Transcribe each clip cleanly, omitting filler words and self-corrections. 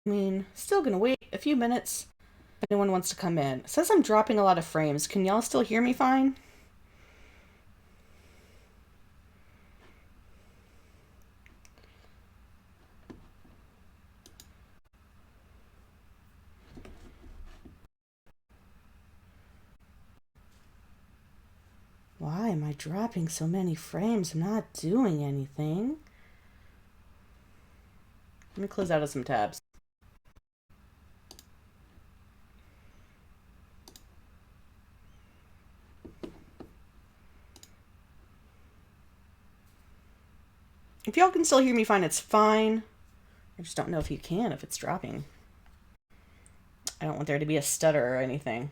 I mean, still gonna wait a few minutes if anyone wants to come in. It says I'm dropping a lot of frames. Can y'all still hear me fine? Why am I dropping so many frames? I'm not doing anything. Let me close out of some tabs. If y'all can still hear me fine, it's fine. I just don't know if you can if it's dropping. I don't want there to be a stutter or anything.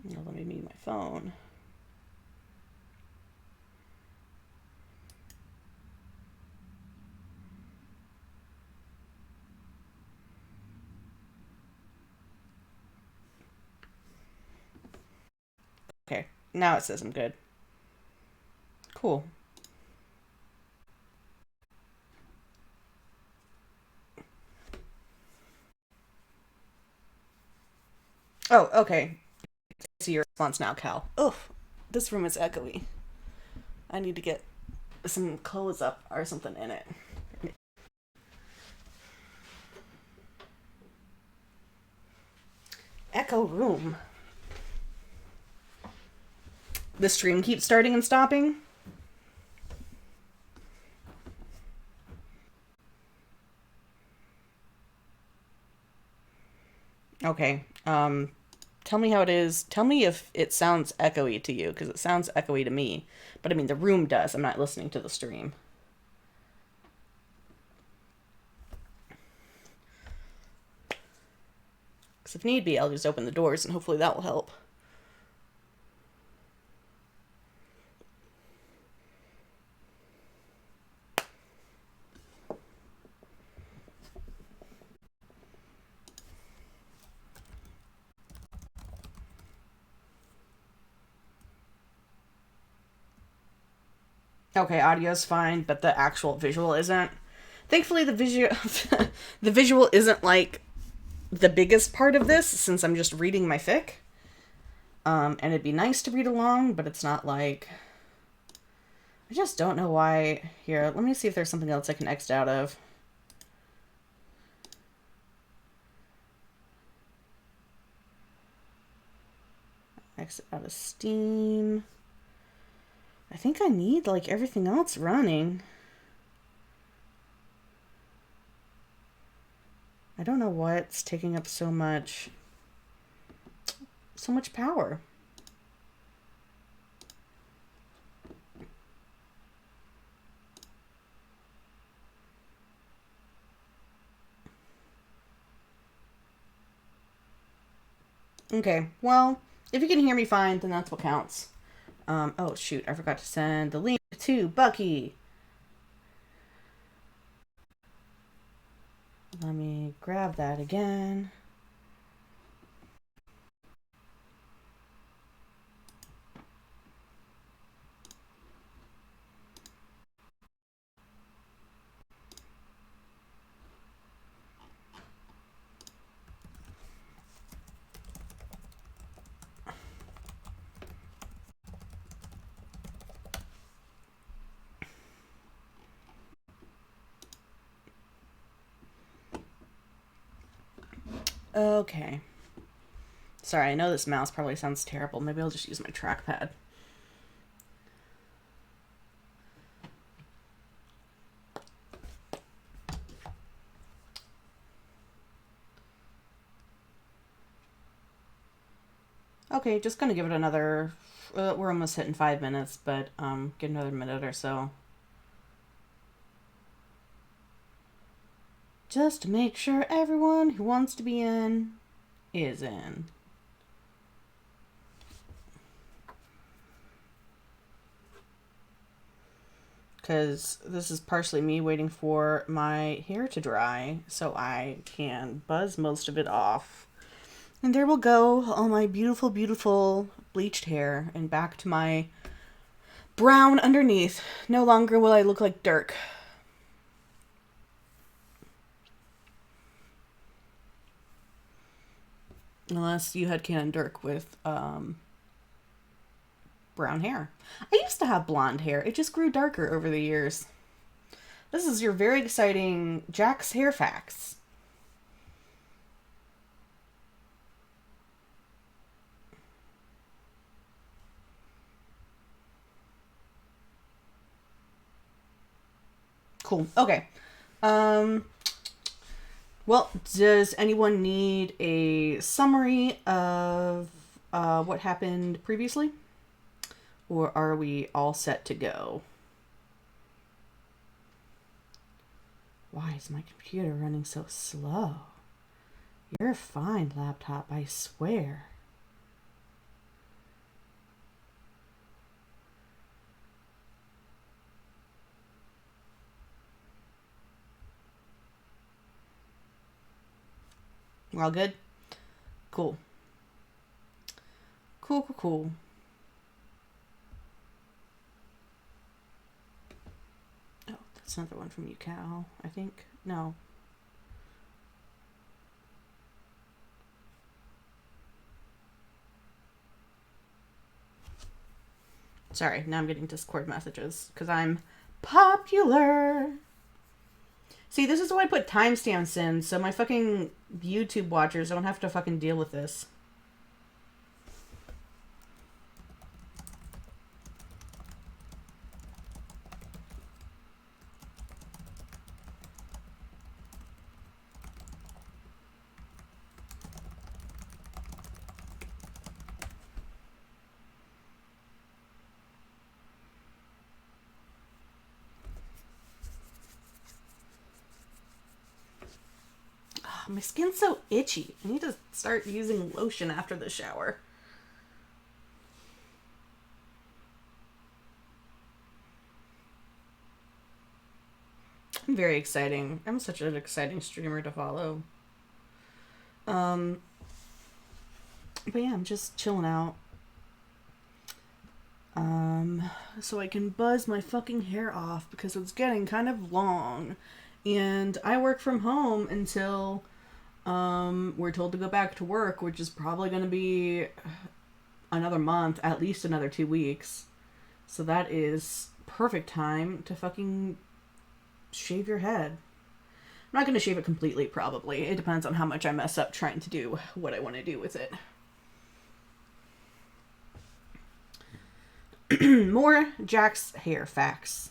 Let me mute my phone. Okay, now it says I'm good. Cool. Oh, okay. I see your response now, Cal. Oh, this room is echoey. I need to get some clothes up or something in it. Echo room. The stream keeps starting and stopping. Okay. Tell me how it is. Tell me if it sounds echoey to you, because it sounds echoey to me. But I mean, the room does. I'm not listening to the stream. Because if need be, I'll just open the doors and hopefully that will help. Okay, audio's fine, but the actual visual isn't. Thankfully, the visual the visual isn't like the biggest part of this since I'm just reading my fic. And it'd be nice to read along, but it's not like I just don't know why. Here, let me see if there's something else I can X out of. Exit out of Steam. I think I need like everything else running. I don't know what's taking up so much power. Okay, well, if you can hear me fine, then that's what counts. Oh shoot, I forgot to send the link to Bucky. Let me grab that again. Okay. Sorry, I know this mouse probably sounds terrible. Maybe I'll just use my trackpad. Okay, just gonna give it another. We're almost hitting 5 minutes, but get another minute or so. Just to make sure everyone who wants to be in is in. Because this is partially me waiting for my hair to dry so I can buzz most of it off. And there will go all my beautiful, beautiful bleached hair and back to my brown underneath. No longer will I look like Dirk. Unless you had Canon Dirk with brown hair. I used to have blonde hair. It just grew darker over the years. This is your very exciting Jack's hair facts. Cool. Okay. Um, well, does anyone need a summary of what happened previously? Or are we all set to go? Why is my computer running so slow? You're fine, laptop, I swear. We're all good? Cool. Cool. Oh, that's another one from you, Cal, I think. No. Sorry, now I'm getting Discord messages because I'm popular. See, this is why I put timestamps in, so my fucking YouTube watchers don't have to fucking deal with this. My skin's so itchy. I need to start using lotion after the shower. I'm very exciting. I'm such an exciting streamer to follow. But yeah, I'm just chilling out. So I can buzz my fucking hair off because it's getting kind of long. And I work from home until we're told to go back to work, which is probably going to be another month, at least another 2 weeks. So that is perfect time to fucking shave your head. I'm not going to shave it completely, probably. It depends on how much I mess up trying to do what I want to do with it. More Jack's hair facts.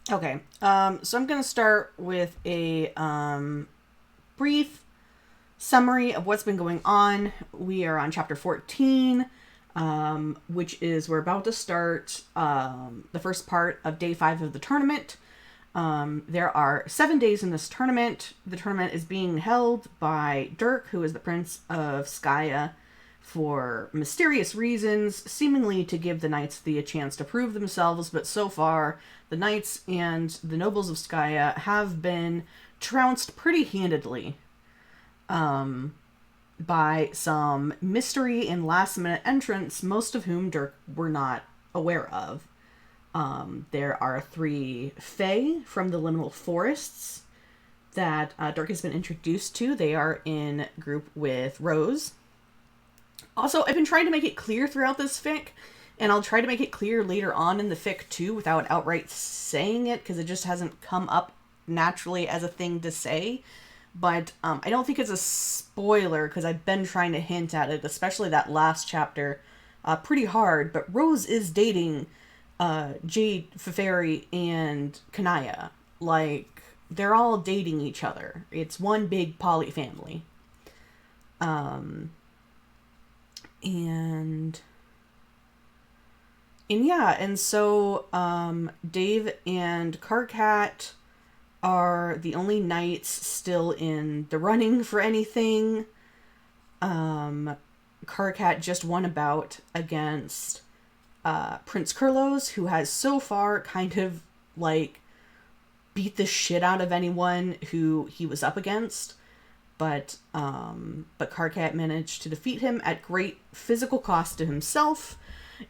Okay, so I'm going to start with a brief summary of what's been going on. We are on chapter 14, which is we're about to start the first part of day 5 of the tournament. There are 7 days in this tournament. The tournament is being held by Dirk, who is the Prince of Skya, for mysterious reasons, seemingly to give the knights a chance to prove themselves, but so far, the knights and the nobles of Skya have been trounced pretty handedly by some mystery and last-minute entrants, most of whom Dirk were not aware of. There are 3 Fae from the Liminal Forests that Dirk has been introduced to. They are in group with Rose. Also, I've been trying to make it clear throughout this fic, and I'll try to make it clear later on in the fic too without outright saying it, because it just hasn't come up naturally as a thing to say. But I don't think it's a spoiler, because I've been trying to hint at it, especially that last chapter, pretty hard. But Rose is dating Jade, Feferi, and Kanaya. Like, they're all dating each other. It's one big poly family. And yeah, and so Dave and Karkat are the only knights still in the running for anything. Karkat just won a bout against Prince Kurlos, who has so far kind of like beat the shit out of anyone who he was up against. but Karkat managed to defeat him at great physical cost to himself.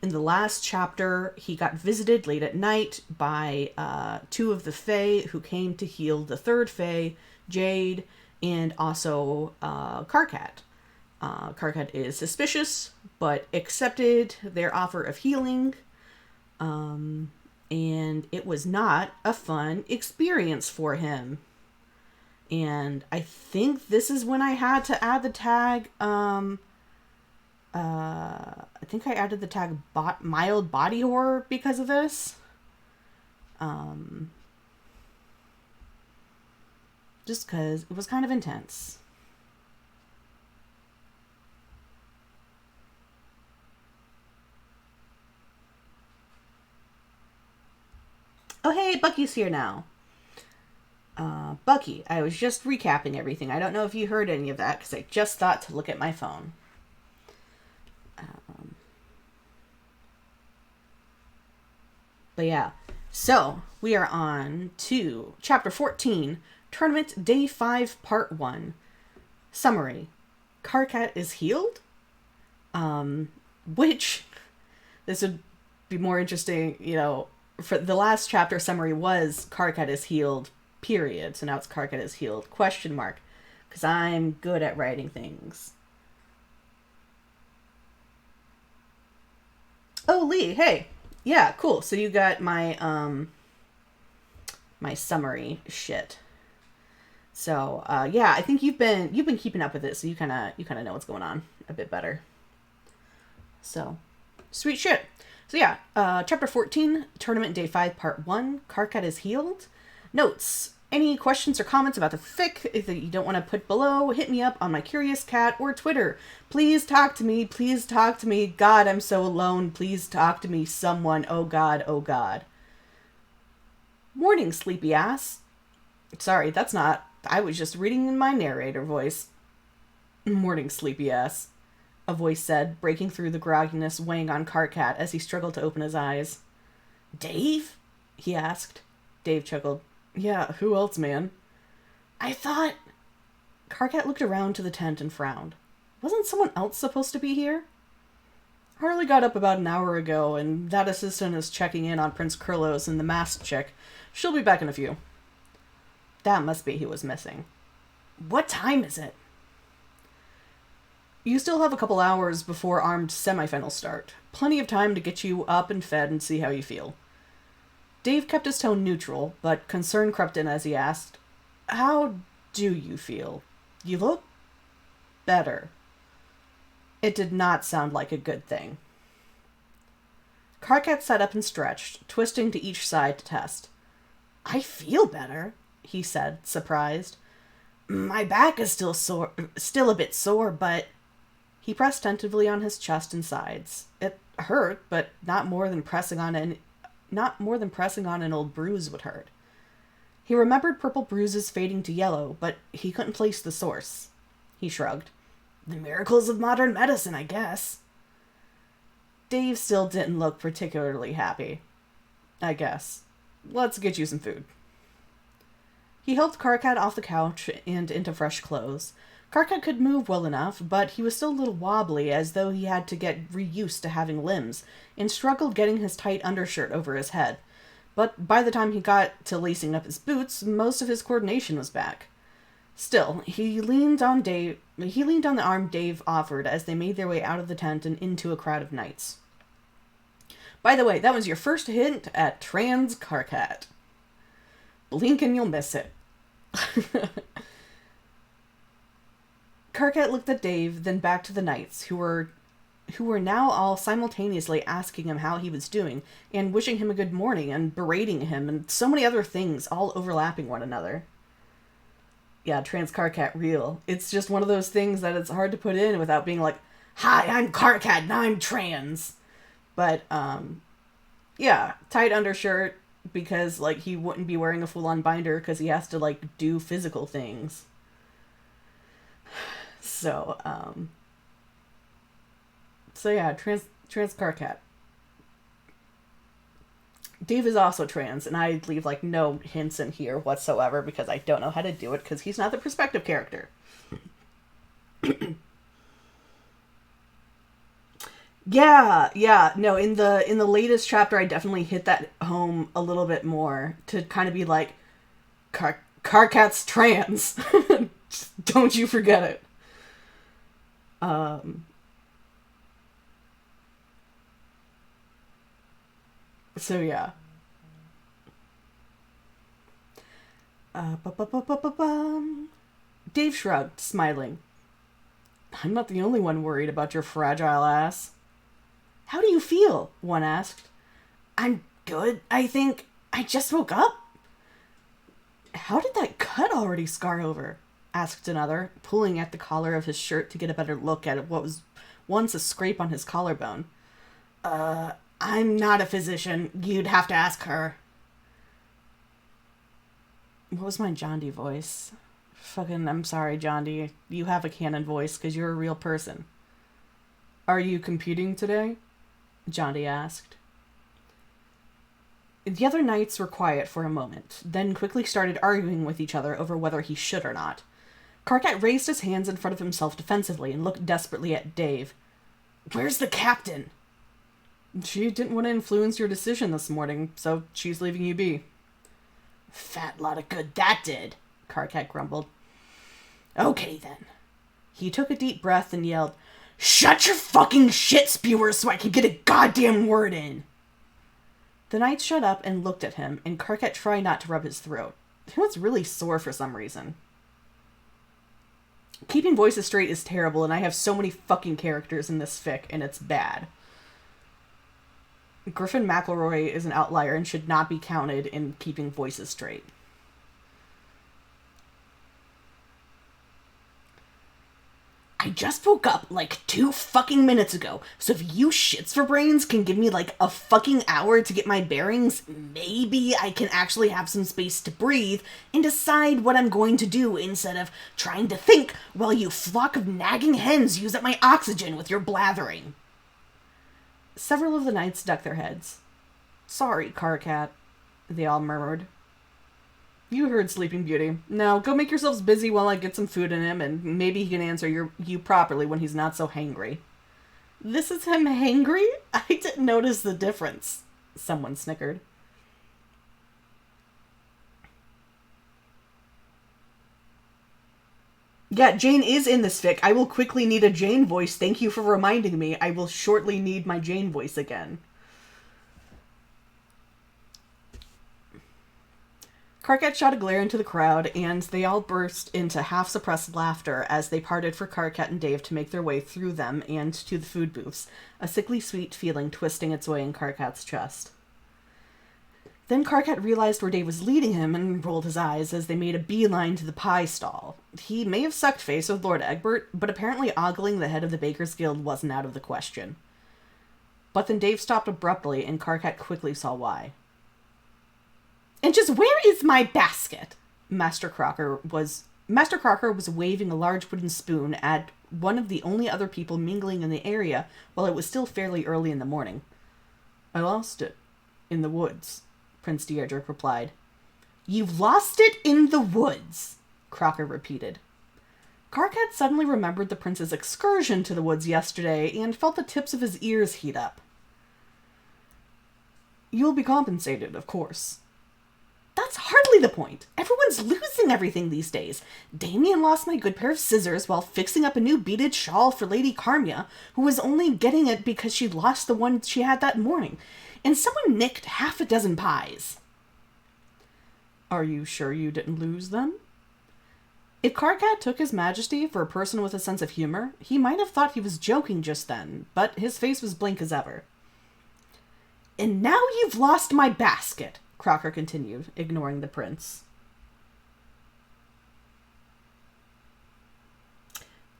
In the last chapter, he got visited late at night by two of the Fae who came to heal the third Fae, Jade, and also Karkat. Karkat is suspicious, but accepted their offer of healing. And it was not a fun experience for him. And I think this is when I had to add the tag, I think I added the tag mild body horror because of this. Just because it was kind of intense. Oh, hey, Bucky's here now. Bucky, I was just recapping everything. I don't know if you heard any of that because I just thought to look at my phone. But yeah, so we are on to Chapter 14, Tournament Day 5, Part 1. Summary. Karkat is healed? Which, this would be more interesting, you know, for the last chapter summary was Karkat is healed, period. So now it's Karkat is healed, question mark. Because I'm good at writing things. Oh, Lee, hey. Yeah, cool. So you got my my summary shit. So yeah, I think you've been keeping up with it, so you kind of know what's going on a bit better. So sweet shit. So yeah, chapter 14, tournament day 5, part 1. Karkat is healed. Notes. Any questions or comments about the fic that you don't want to put below, hit me up on my Curious Cat or Twitter. Please talk to me. Please talk to me. God, I'm so alone. Please talk to me, someone. Oh God, oh God. Morning, sleepy ass. Sorry, that's not... I was just reading in my narrator voice. Morning, sleepy ass. A voice said, breaking through the grogginess weighing on Karkat as he struggled to open his eyes. Dave? He asked. Dave chuckled. Yeah, who else, man? I thought... Karkat looked around to the tent and frowned. Wasn't someone else supposed to be here? Harley got up about an hour ago, and that assistant is checking in on Prince Kurlos and the masked chick. She'll be back in a few. That must be who was missing. What time is it? You still have a couple hours before armed semifinals start. Plenty of time to get you up and fed and see how you feel. Dave kept his tone neutral, but concern crept in as he asked, How do you feel? You look better. It did not sound like a good thing. Karkat sat up and stretched, twisting to each side to test. I feel better, he said, surprised. My back is still a bit sore, but... He pressed tentatively on his chest and sides. It hurt, but not more than pressing on an old bruise would hurt. He remembered purple bruises fading to yellow, but he couldn't place the source. He shrugged. The miracles of modern medicine, I guess. Dave still didn't look particularly happy. I guess. Let's get you some food. He helped Karkat off the couch and into fresh clothes. Karkat could move well enough, but he was still a little wobbly, as though he had to get reused to having limbs, and struggled getting his tight undershirt over his head. But by the time he got to lacing up his boots, most of his coordination was back. Still, he leaned on the arm Dave offered as they made their way out of the tent and into a crowd of knights. By the way, that was your first hint at trans Karkat. Blink and you'll miss it. Karkat looked at Dave, then back to the knights, who were now all simultaneously asking him how he was doing, and wishing him a good morning, and berating him, and so many other things, all overlapping one another. Yeah, trans Karkat real. It's just one of those things that it's hard to put in without being like, Hi, I'm Karkat, and I'm trans. But, yeah, tight undershirt, because, like, he wouldn't be wearing a full-on binder, because he has to, like, do physical things. So yeah, trans Karkat. Dave is also trans, and I leave, like, no hints in here whatsoever because I don't know how to do it because he's not the perspective character. Yeah. No, in the latest chapter, I definitely hit that home a little bit more to kind of be like, Karkat's trans. Don't you forget it. So yeah. Dave shrugged, smiling. I'm not the only one worried about your fragile ass. How do you feel? One asked. I'm good, I think. I just woke up. How did that cut already scar over? Asked another, pulling at the collar of his shirt to get a better look at what was once a scrape on his collarbone. I'm not a physician. You'd have to ask her. What was my John D voice? Fucking, I'm sorry, John D. You have a canon voice because you're a real person. Are you competing today? John D asked. The other knights were quiet for a moment, then quickly started arguing with each other over whether he should or not. Karkat raised his hands in front of himself defensively and looked desperately at Dave. Where's the captain? She didn't want to influence your decision this morning, so she's leaving you be. Fat lot of good that did, Karkat grumbled. Okay, then. He took a deep breath and yelled, Shut your fucking shit spewer so I can get a goddamn word in! The knights shut up and looked at him, and Karkat tried not to rub his throat. He was really sore for some reason. Keeping voices straight is terrible, and I have so many fucking characters in this fic, and it's bad. Griffin McElroy is an outlier and should not be counted in keeping voices straight. I just woke up like 2 fucking minutes ago, so if you shits for brains can give me like a fucking hour to get my bearings, maybe I can actually have some space to breathe and decide what I'm going to do instead of trying to think while you flock of nagging hens use up my oxygen with your blathering. Several of the knights ducked their heads. Sorry, Karkat, they all murmured. You heard Sleeping Beauty. Now, go make yourselves busy while I get some food in him, and maybe he can answer you properly when he's not so hangry. This is him hangry? I didn't notice the difference, someone snickered. Yeah, Jane is in this fic. I will quickly need a Jane voice. Thank you for reminding me. I will shortly need my Jane voice again. Karkat shot a glare into the crowd, and they all burst into half-suppressed laughter as they parted for Karkat and Dave to make their way through them and to the food booths, a sickly sweet feeling twisting its way in Karkat's chest. Then Karkat realized where Dave was leading him and rolled his eyes as they made a beeline to the pie stall. He may have sucked face with Lord Egbert, but apparently ogling the head of the Bakers Guild wasn't out of the question. But then Dave stopped abruptly, and Karkat quickly saw why. And just where is my basket? Master Crocker was waving a large wooden spoon at one of the only other people mingling in the area while it was still fairly early in the morning. I lost it. In the woods, Prince Diedrich replied. You've lost it in the woods, Crocker repeated. Karkat suddenly remembered the prince's excursion to the woods yesterday and felt the tips of his ears heat up. You'll be compensated, of course. That's hardly the point. Everyone's losing everything these days. Damien lost my good pair of scissors while fixing up a new beaded shawl for Lady Carmia, who was only getting it because she lost the one she had that morning. And someone nicked 6 pies. Are you sure you didn't lose them? If Karkat took his majesty for a person with a sense of humor, he might have thought he was joking just then, but his face was blank as ever. And now you've lost my basket, Crocker continued, ignoring the prince.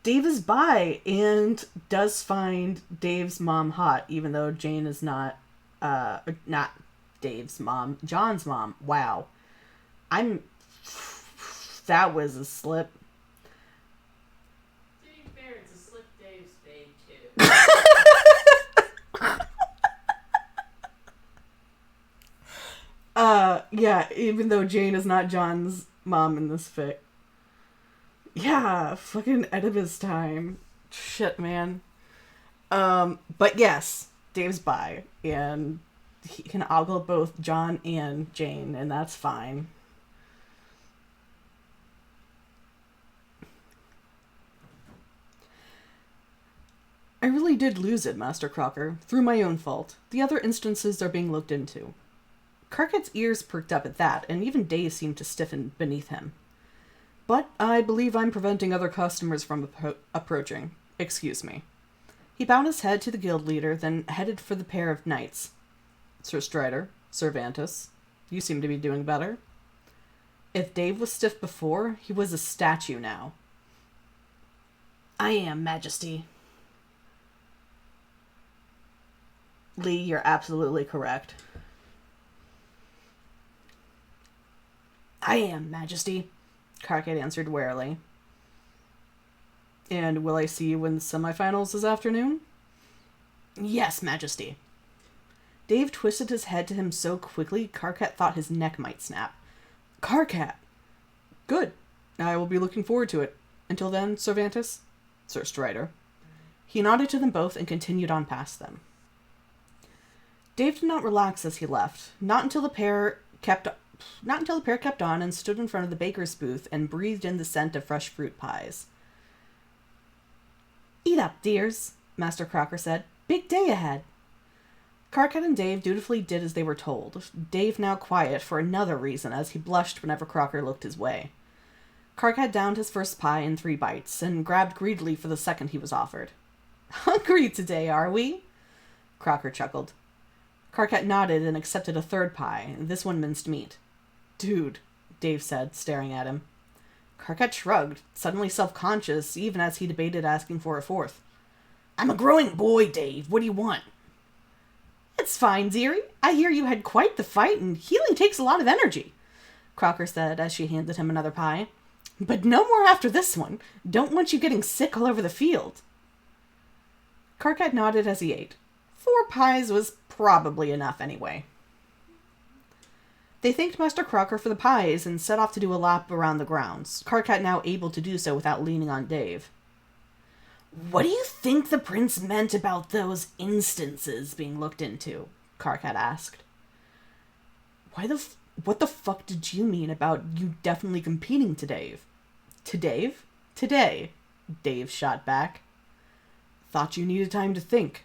Dave is bi and does find Dave's mom hot, even though Jane is not Dave's mom, John's mom. Wow. That was a slip. To be fair, it's a slip Dave's made too. Yeah, even though Jane is not John's mom in this fic. Yeah, fucking Oedipus time. Shit, man. But yes, Dave's bi, and he can ogle both John and Jane, and that's fine. I really did lose it, Master Crocker, through my own fault. The other instances are being looked into. Carket's ears perked up at that, and even Dave seemed to stiffen beneath him. But I believe I'm preventing other customers from approaching. Excuse me. He bowed his head to the guild leader, then headed for the pair of knights. Sir Strider, Cervantes, you seem to be doing better. If Dave was stiff before, he was a statue now. I am, Majesty. Lee, you're absolutely correct. I am, Majesty, Carket answered warily. And will I see you in the semifinals this afternoon? Yes, Majesty. Dave twisted his head to him so quickly, Carcat thought his neck might snap. Carcat! Good. I will be looking forward to it. Until then, Cervantes? Sir Strider. He nodded to them both and continued on past them. Dave did not relax as he left, not until the pair kept on and stood in front of the baker's booth and breathed in the scent of fresh fruit pies. Eat up, dears, Master Crocker said. Big day ahead. Carcat and Dave dutifully did as they were told, Dave now quiet for another reason as he blushed whenever Crocker looked his way. Carcat downed his first pie in 3 bites and grabbed greedily for the second he was offered. Hungry today, are we? Crocker chuckled. Carcat nodded and accepted a 3rd pie, this one minced meat. Dude, Dave said, staring at him. Carcat shrugged, suddenly self-conscious, even as he debated asking for a 4th. I'm a growing boy, Dave. What do you want? It's fine, dearie. I hear you had quite the fight, and healing takes a lot of energy, Crocker said as she handed him another pie. But no more after this one. Don't want you getting sick all over the field. Carcat nodded as he ate. 4 pies was probably enough anyway. They thanked Master Crocker for the pies and set off to do a lap around the grounds, Carcat now able to do so without leaning on Dave. What do you think the prince meant about those instances being looked into? Carcat asked. What the fuck did you mean about you definitely competing to Dave? To Dave? Today, Dave shot back. Thought you needed time to think.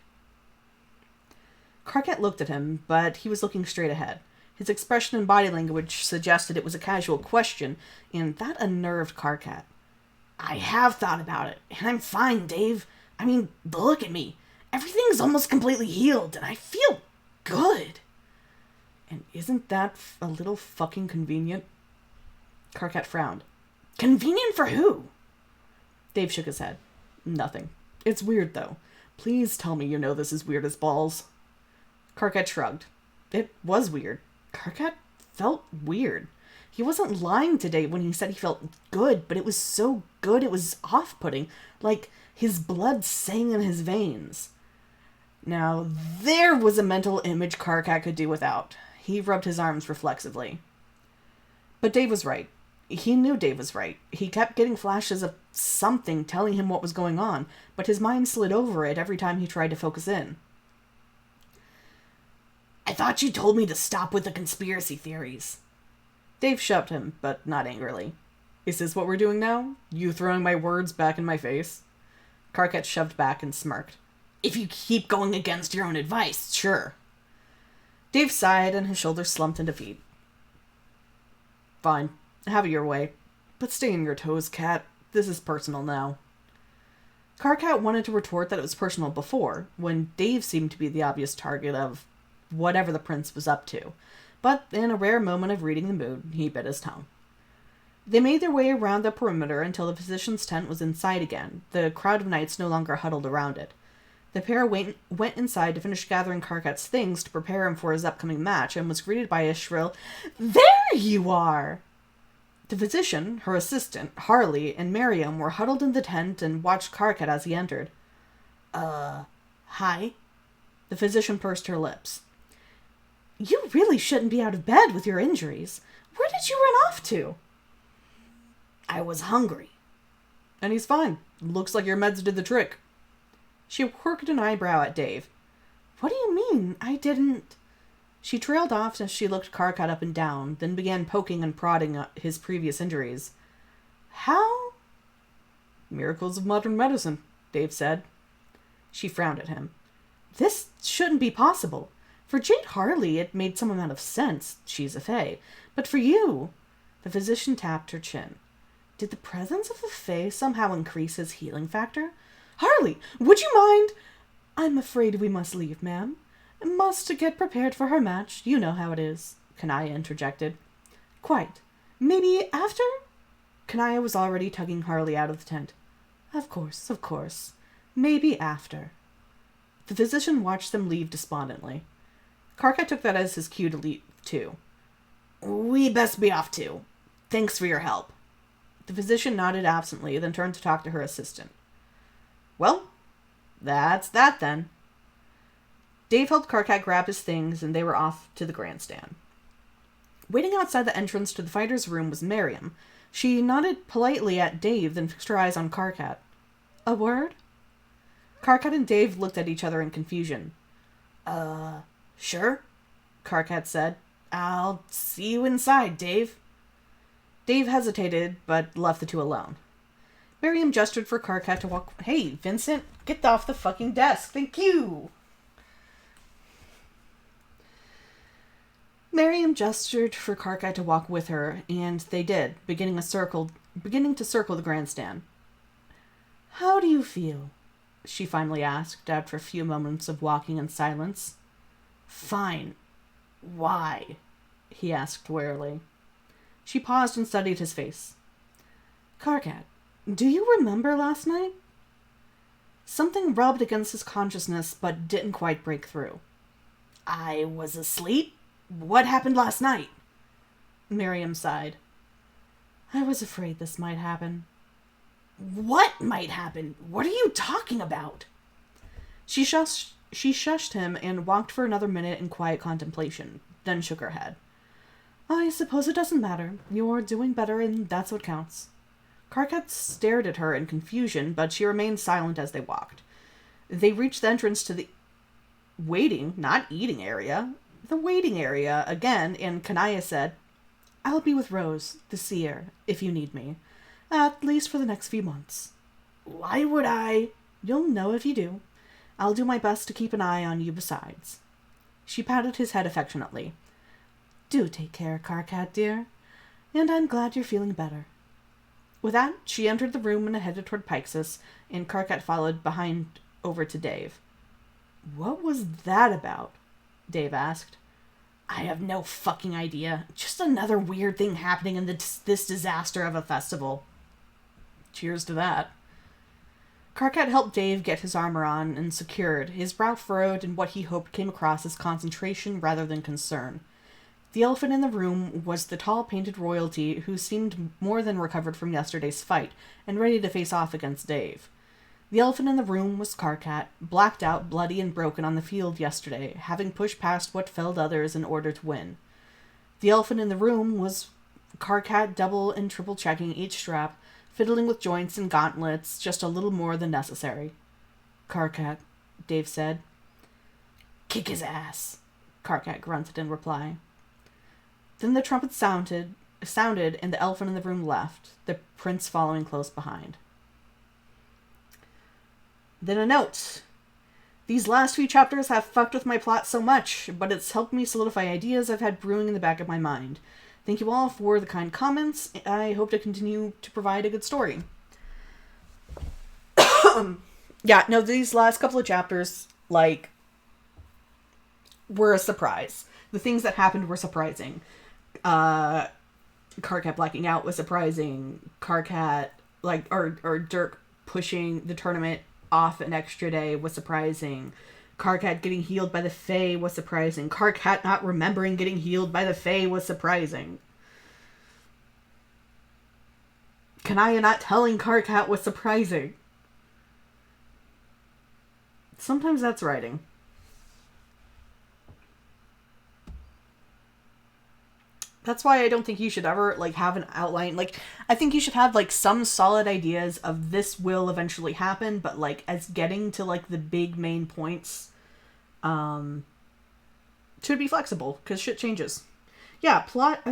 Carcat looked at him, but he was looking straight ahead. His expression and body language suggested it was a casual question, and that unnerved Carcat. I have thought about it, and I'm fine, Dave. I mean, look at me. Everything's almost completely healed, and I feel good. And isn't that a little fucking convenient? Carcat frowned. Convenient for who? Dave shook his head. Nothing. It's weird, though. Please tell me you know this is weird as balls. Carcat shrugged. It was weird. Carcat felt weird. He wasn't lying today when he said he felt good, but it was so good it was off-putting, like his blood sang in his veins. Now, there was a mental image Carcat could do without. He rubbed his arms reflexively. But Dave was right. He knew Dave was right. He kept getting flashes of something telling him what was going on, but his mind slid over it every time he tried to focus in. I thought you told me to stop with the conspiracy theories. Dave shoved him, but not angrily. Is this what we're doing now? You throwing my words back in my face? Carcat shoved back and smirked. If you keep going against your own advice, sure. Dave sighed and his shoulders slumped in defeat. Fine. Have it your way. But stay on your toes, Cat. This is personal now. Carcat wanted to retort that it was personal before, when Dave seemed to be the obvious target of whatever the prince was up to, but in a rare moment of reading the mood, he bit his tongue. They made their way around the perimeter until the physician's tent was in sight again, the crowd of knights no longer huddled around it. The pair went inside to finish gathering Carcat's things to prepare him for his upcoming match, and was greeted by a shrill, There you are! The physician, her assistant, Harley, and Miriam were huddled in the tent and watched Carcat as he entered. Hi? The physician pursed her lips. You really shouldn't be out of bed with your injuries. Where did you run off to? I was hungry. And he's fine. Looks like your meds did the trick. She quirked an eyebrow at Dave. What do you mean? I didn't... She trailed off as she looked Karkat up and down, then began poking and prodding his previous injuries. How? Miracles of modern medicine, Dave said. She frowned at him. This shouldn't be possible. For Jade Harley, it made some amount of sense. She's a fae. But for you... The physician tapped her chin. Did the presence of the fae somehow increase his healing factor? Harley, would you mind? I'm afraid we must leave, ma'am. Must get prepared for her match. You know how it is, Kanaya interjected. Quite. Maybe after? Kanaya was already tugging Harley out of the tent. Of course, of course. Maybe after. The physician watched them leave despondently. Karkat took that as his cue to leave, too. We best be off, too. Thanks for your help. The physician nodded absently, then turned to talk to her assistant. Well, that's that then. Dave helped Karkat grab his things, and they were off to the grandstand. Waiting outside the entrance to the fighter's room was Miriam. She nodded politely at Dave, then fixed her eyes on Karkat. A word? Karkat and Dave looked at each other in confusion. Sure, Karkat said. I'll see you inside, Dave. Dave hesitated, but left the two alone. Miriam gestured for Karkat to walk... Hey, Vincent, get off the fucking desk. Thank you. Miriam gestured for Karkat to walk with her, and they did, beginning to circle the grandstand. How do you feel? She finally asked, after a few moments of walking in silence. Fine. Why? He asked warily. She paused and studied his face. Karkat, do you remember last night? Something rubbed against his consciousness, but didn't quite break through. I was asleep? What happened last night? Miriam sighed. I was afraid this might happen. What might happen? What are you talking about? She shushed him and walked for another minute in quiet contemplation, then shook her head. I suppose it doesn't matter. You're doing better, and that's what counts. Karkat stared at her in confusion, but she remained silent as they walked. They reached the entrance to the waiting, not eating area, the waiting area again, and Kanaya said, I'll be with Rose, the seer, if you need me. At least for the next few months. Why would I? You'll know if you do. I'll do my best to keep an eye on you besides. She patted his head affectionately. Do take care, Karkat, dear. And I'm glad you're feeling better. With that, she entered the room and headed toward Pixis, and Karkat followed behind over to Dave. What was that about? Dave asked. I have no fucking idea. Just another weird thing happening in this disaster of a festival. Cheers to that. Karkat helped Dave get his armor on and secured, his brow furrowed in what he hoped came across as concentration rather than concern. The elephant in the room was the tall painted royalty who seemed more than recovered from yesterday's fight and ready to face off against Dave. The elephant in the room was Karkat, blacked out, bloody and broken on the field yesterday, having pushed past what felled others in order to win. The elephant in the room was Karkat, double and triple checking each strap, fiddling with joints and gauntlets just a little more than necessary. Karkat, Dave said. Kick his ass, Karkat grunted in reply. Then the trumpet sounded, and the elephant in the room left, the prince following close behind. Then a note. These last few chapters have fucked with my plot so much, but it's helped me solidify ideas I've had brewing in the back of my mind. Thank you all for the kind comments. I hope to continue to provide a good story. Yeah, no, these last couple of chapters, were a surprise. The things that happened were surprising. Karkat blacking out was surprising. Karkat, or Dirk pushing the tournament off an extra day was surprising. Karkat getting healed by the Fae was surprising. Karkat not remembering getting healed by the Fae was surprising. Kanaya not telling Karkat was surprising. Sometimes that's writing. That's why I don't think you should ever, like, have an outline. Like, I think you should have, like, some solid ideas of this will eventually happen, but, like, as getting to, like, the big main points, should be flexible, because shit changes. Yeah,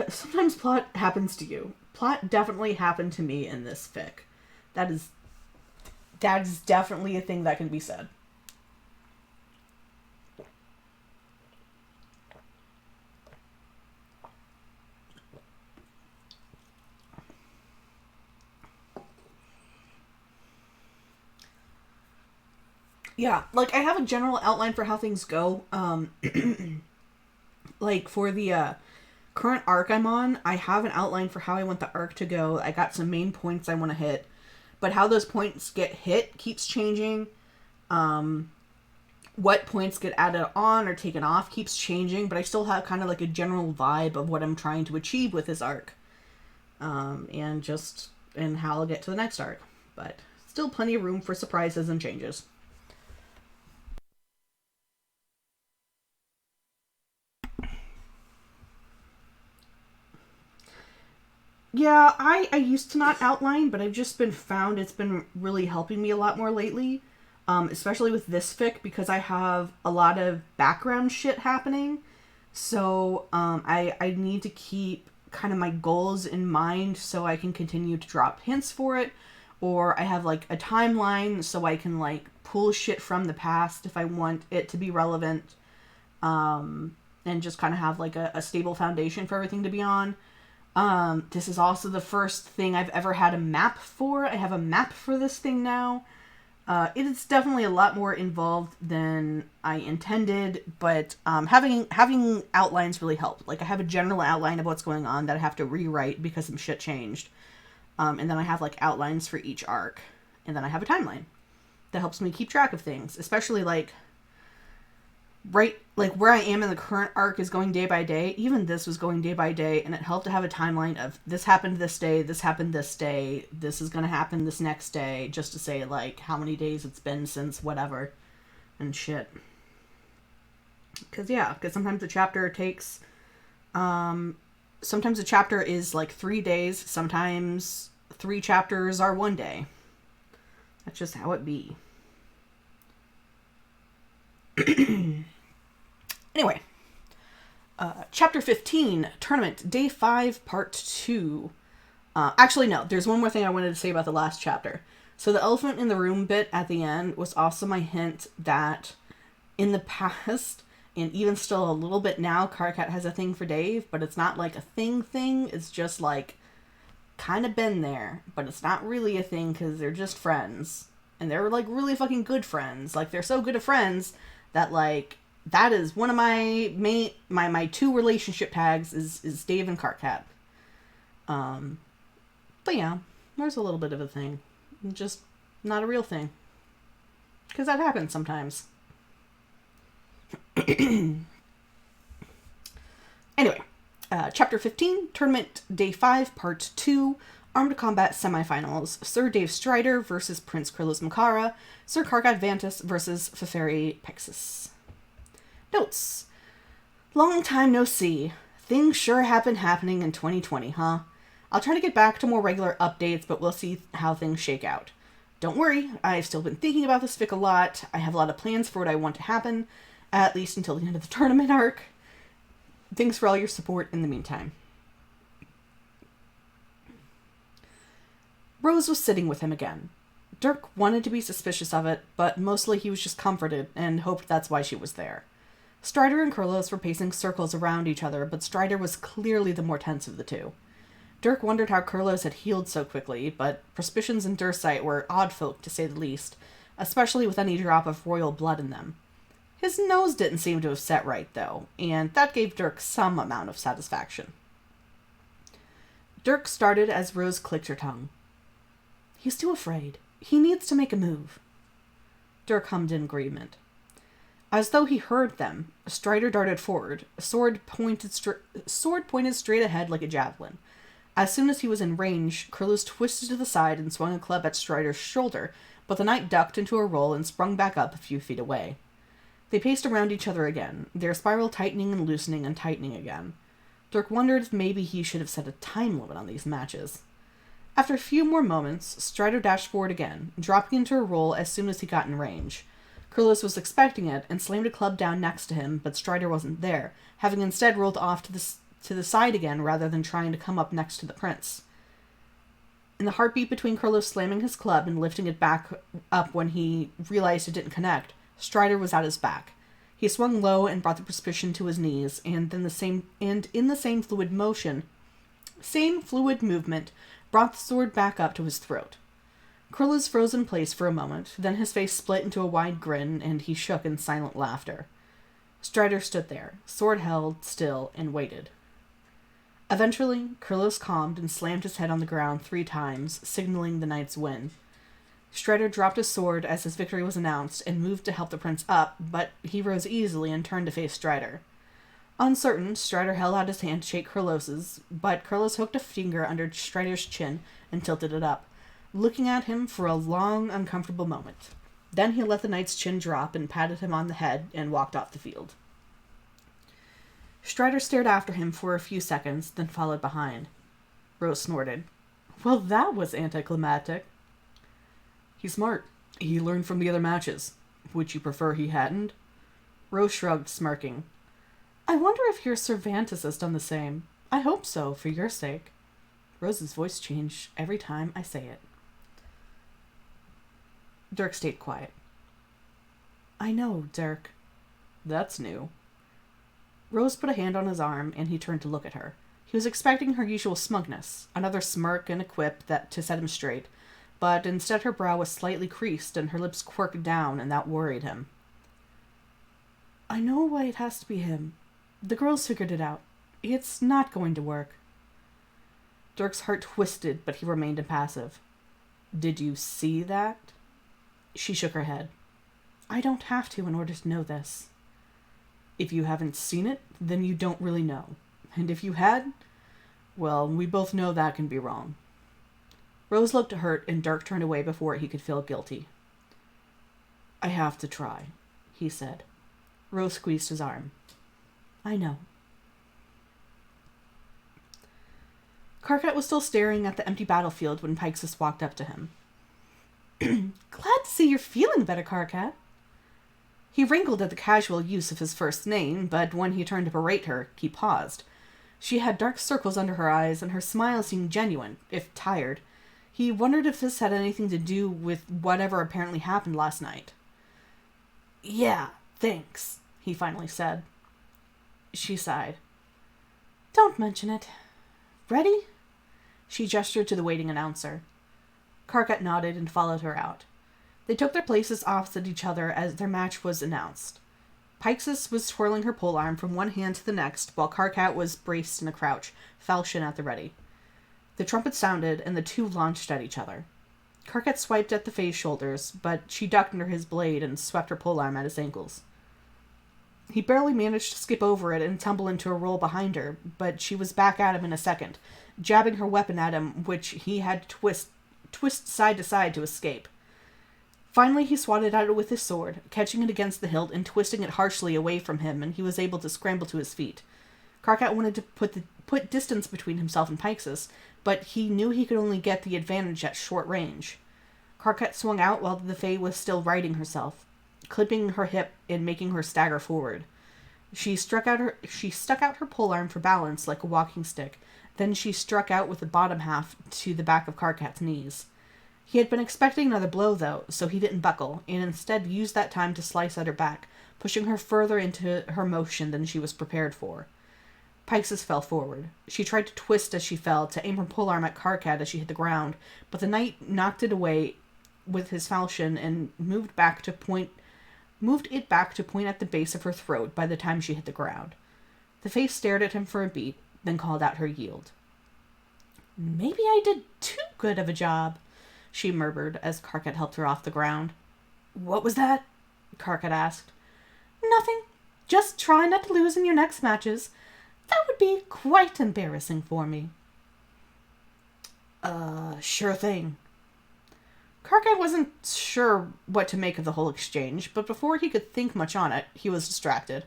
sometimes plot happens to you. Plot definitely happened to me in this fic. That is definitely a thing that can be said. Yeah, like, I have a general outline for how things go. Like, for the current arc I'm on, I have an outline for how I want the arc to go. I got some main points I want to hit. But how those points get hit keeps changing. What points get added on or taken off keeps changing, but I still have kind of like a general vibe of what I'm trying to achieve with this arc. And how I'll get to the next arc. But still plenty of room for surprises and changes. Yeah, I used to not outline, but I've just been found it's been really helping me a lot more lately. Especially with this fic, because I have a lot of background shit happening. So I need to keep kind of my goals in mind so I can continue to drop hints for it. Or I have like a timeline so I can like pull shit from the past if I want it to be relevant. And just kind of have like a stable foundation for everything to be on. This is also the first thing I've ever had a map for. I have a map for this thing now. It is definitely a lot more involved than I intended, but having outlines really helped. Like, I have a general outline of what's going on that I have to rewrite because some shit changed. And then I have, like, outlines for each arc. And then I have a timeline that helps me keep track of things, especially, like, where I am in the current arc is going day by day. Even this was going day by day, and it helped to have a timeline of this happened this day, this happened this day, this is going to happen this next day, just to say, like, how many days it's been since whatever and shit. Because sometimes a chapter takes, sometimes a chapter is, like, 3 days, sometimes 3 chapters are 1 day. That's just how it be. Anyway, Chapter 15, Tournament, Day 5, Part 2. Actually, no, there's one more thing I wanted to say about the last chapter. So the elephant in the room bit at the end was also my hint that in the past, and even still a little bit now, Karkat has a thing for Dave, but it's not like a thing, it's just like kind of been there, but it's not really a thing because they're just friends. And they're like really fucking good friends. Like, they're so good of friends that, like, that is one of my 2 relationship tags is Dave and Karkat. But yeah, there's a little bit of a thing. Just not a real thing. Because that happens sometimes. Anyway, Chapter 15, Tournament, Day 5, Part 2, Armed Combat Semifinals, Sir Dave Strider versus Prince Krillus Makara, Sir Karkat Vantis versus Feferi Pexis. Notes. Long time no see. Things sure have been happening in 2020, huh? I'll try to get back to more regular updates, but we'll see how things shake out. Don't worry, I've still been thinking about this fic a lot. I have a lot of plans for what I want to happen, at least until the end of the tournament arc. Thanks for all your support in the meantime. Rose was sitting with him again. Dirk wanted to be suspicious of it, but mostly he was just comforted and hoped that's why she was there. Strider and Kurlos were pacing circles around each other, but Strider was clearly the more tense of the two. Dirk wondered how Kurlos had healed so quickly, but Prospicions and Dursite were odd folk, to say the least, especially with any drop of royal blood in them. His nose didn't seem to have set right, though, and that gave Dirk some amount of satisfaction. Dirk started as Rose clicked her tongue. He's too afraid. He needs to make a move. Dirk hummed in agreement. As though he heard them, Strider darted forward, sword pointed straight ahead like a javelin. As soon as he was in range, Kurlos twisted to the side and swung a club at Strider's shoulder, but the knight ducked into a roll and sprung back up a few feet away. They paced around each other again, their spiral tightening and loosening and tightening again. Dirk wondered if maybe he should have set a time limit on these matches. After a few more moments, Strider dashed forward again, dropping into a roll as soon as he got in range. Carlos was expecting it and slammed a club down next to him, but Strider wasn't there, having instead rolled off to the side again rather than trying to come up next to the prince. In the heartbeat between Carlos slamming his club and lifting it back up when he realized it didn't connect, Strider was at his back. He swung low and brought the prescription to his knees, and in the same fluid movement, brought the sword back up to his throat. Carlos froze in place for a moment, then his face split into a wide grin, and he shook in silent laughter. Strider stood there, sword held, still, and waited. Eventually, Carlos calmed and slammed his head on the ground 3 times, signaling the knight's win. Strider dropped his sword as his victory was announced and moved to help the prince up, but he rose easily and turned to face Strider. Uncertain, Strider held out his hand to shake Carlos's, but Carlos hooked a finger under Strider's chin and tilted it up, looking at him for a long, uncomfortable moment. Then he let the knight's chin drop and patted him on the head and walked off the field. Strider stared after him for a few seconds, then followed behind. Rose snorted. Well, that was anticlimactic. He's smart. He learned from the other matches. Would you prefer he hadn't? Rose shrugged, smirking. I wonder if your Cervantes has done the same. I hope so, for your sake. Rose's voice changed every time I say it. Dirk stayed quiet. I know, Dirk. That's new. Rose put a hand on his arm, and he turned to look at her. He was expecting her usual smugness, another smirk and a quip to set him straight, but instead her brow was slightly creased and her lips quirked down, and that worried him. I know why it has to be him. The girls figured it out. It's not going to work. Dirk's heart twisted, but he remained impassive. Did you see that? She shook her head. I don't have to in order to know this. If you haven't seen it, then you don't really know. And if you had, well, we both know that can be wrong. Rose looked hurt, and Dirk turned away before he could feel guilty. I have to try, he said. Rose squeezed his arm. I know. Karkat was still staring at the empty battlefield when Peixus walked up to him. Glad to see you're feeling better, Karkat. He wrinkled at the casual use of his first name, but when he turned to berate her, he paused. She had dark circles under her eyes, and her smile seemed genuine, if tired. He wondered if this had anything to do with whatever apparently happened last night. Yeah, thanks, he finally said. She sighed. Don't mention it. Ready? She gestured to the waiting announcer. Karkat nodded and followed her out. They took their places opposite each other as their match was announced. Peixus was twirling her polearm from one hand to the next, while Karkat was braced in a crouch, falchion at the ready. The trumpet sounded, and the two launched at each other. Karkat swiped at the Fae's shoulders, but she ducked under his blade and swept her polearm at his ankles. He barely managed to skip over it and tumble into a roll behind her, but she was back at him in a second, jabbing her weapon at him, which he had to twist side to side to escape. Finally, he swatted at it with his sword, catching it against the hilt and twisting it harshly away from him, and he was able to scramble to his feet. Karkat wanted to put distance between himself and Peixus, but he knew he could only get the advantage at short range. Karkat swung out while the Fae was still righting herself, clipping her hip and making her stagger forward. She stuck out her polearm for balance like a walking stick, then she struck out with the bottom half to the back of Karkat's knees. He had been expecting another blow, though, so he didn't buckle, and instead used that time to slice at her back, pushing her further into her motion than she was prepared for. Peixus fell forward. She tried to twist as she fell, to aim her polearm at Karkat as she hit the ground, but the knight knocked it away with his falchion and moved it back to point at the base of her throat by the time she hit the ground. The Fae stared at him for a beat, then called out her yield. Maybe I did too good of a job, she murmured as Karkat helped her off the ground. What was that? Karkat asked. Nothing. Just try not to lose in your next matches. That would be quite embarrassing for me. Sure thing. Karkat wasn't sure what to make of the whole exchange, but before he could think much on it, he was distracted.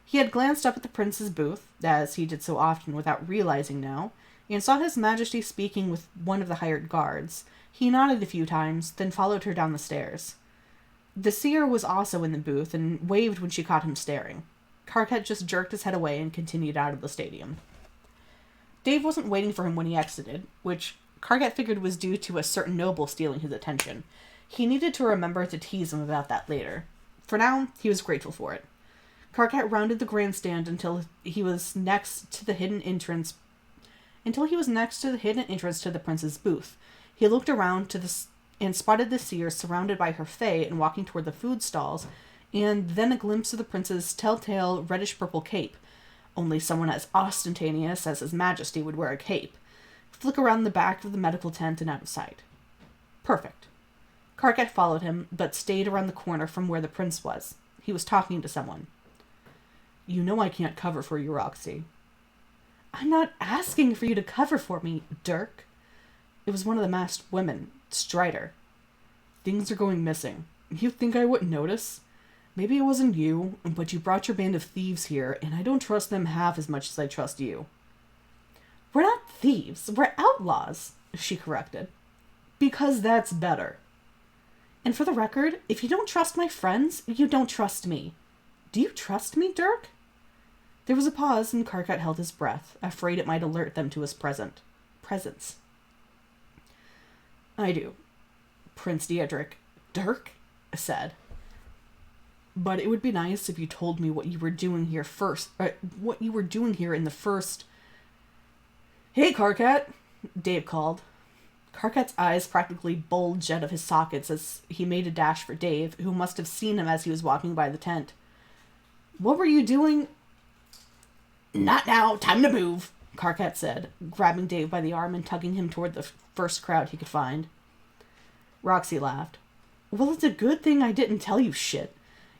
He had glanced up at the prince's booth, as he did so often without realizing now, and saw His Majesty speaking with one of the hired guards. He nodded a few times, then followed her down the stairs. The seer was also in the booth and waved when she caught him staring. Karkat just jerked his head away and continued out of the stadium. Dave wasn't waiting for him when he exited, which Karkat figured was due to a certain noble stealing his attention. He needed to remember to tease him about that later. For now, he was grateful for it. Karkat rounded the grandstand until he was next to the hidden entrance to the prince's booth. He looked around and spotted the seer surrounded by her fae and walking toward the food stalls, and then a glimpse of the prince's telltale reddish-purple cape. Only someone as ostentatious as His Majesty would wear a cape. Flick around the back of the medical tent and out of sight. Perfect. Karkat followed him, but stayed around the corner from where the prince was. He was talking to someone. You know I can't cover for you, Roxy. I'm not asking for you to cover for me, Dirk. It was one of the masked women, Strider. Things are going missing. You think I wouldn't notice? Maybe it wasn't you, but you brought your band of thieves here, and I don't trust them half as much as I trust you. We're not thieves. We're outlaws, she corrected. Because that's better. And for the record, if you don't trust my friends, you don't trust me. Do you trust me, Dirk? There was a pause, and Karkat held his breath, afraid it might alert them to his presence. I do, Prince Diedrich. Dirk said. But it would be nice if you told me what you were doing here first. What you were doing here in the first... Hey, Karkat, Dave called. Karkat's eyes practically bulged out of his sockets as he made a dash for Dave, who must have seen him as he was walking by the tent. What were you doing? Not now. Time to move, Karkat said, grabbing Dave by the arm and tugging him toward the first crowd he could find. Roxy laughed. Well, it's a good thing I didn't tell you shit.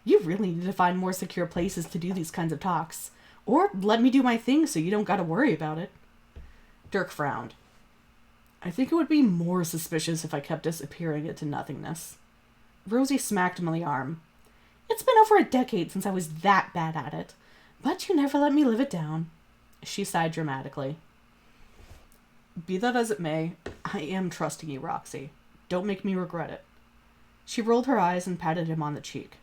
You really need to find more secure places to do these kinds of talks. Or let me do my thing so you don't gotta worry about it. Dirk frowned. I think it would be more suspicious if I kept disappearing into nothingness. Rosie smacked him on the arm. It's been over a decade since I was that bad at it. But you never let me live it down. She sighed dramatically. Be that as it may, I am trusting you, Roxy. Don't make me regret it. She rolled her eyes and patted him on the cheek.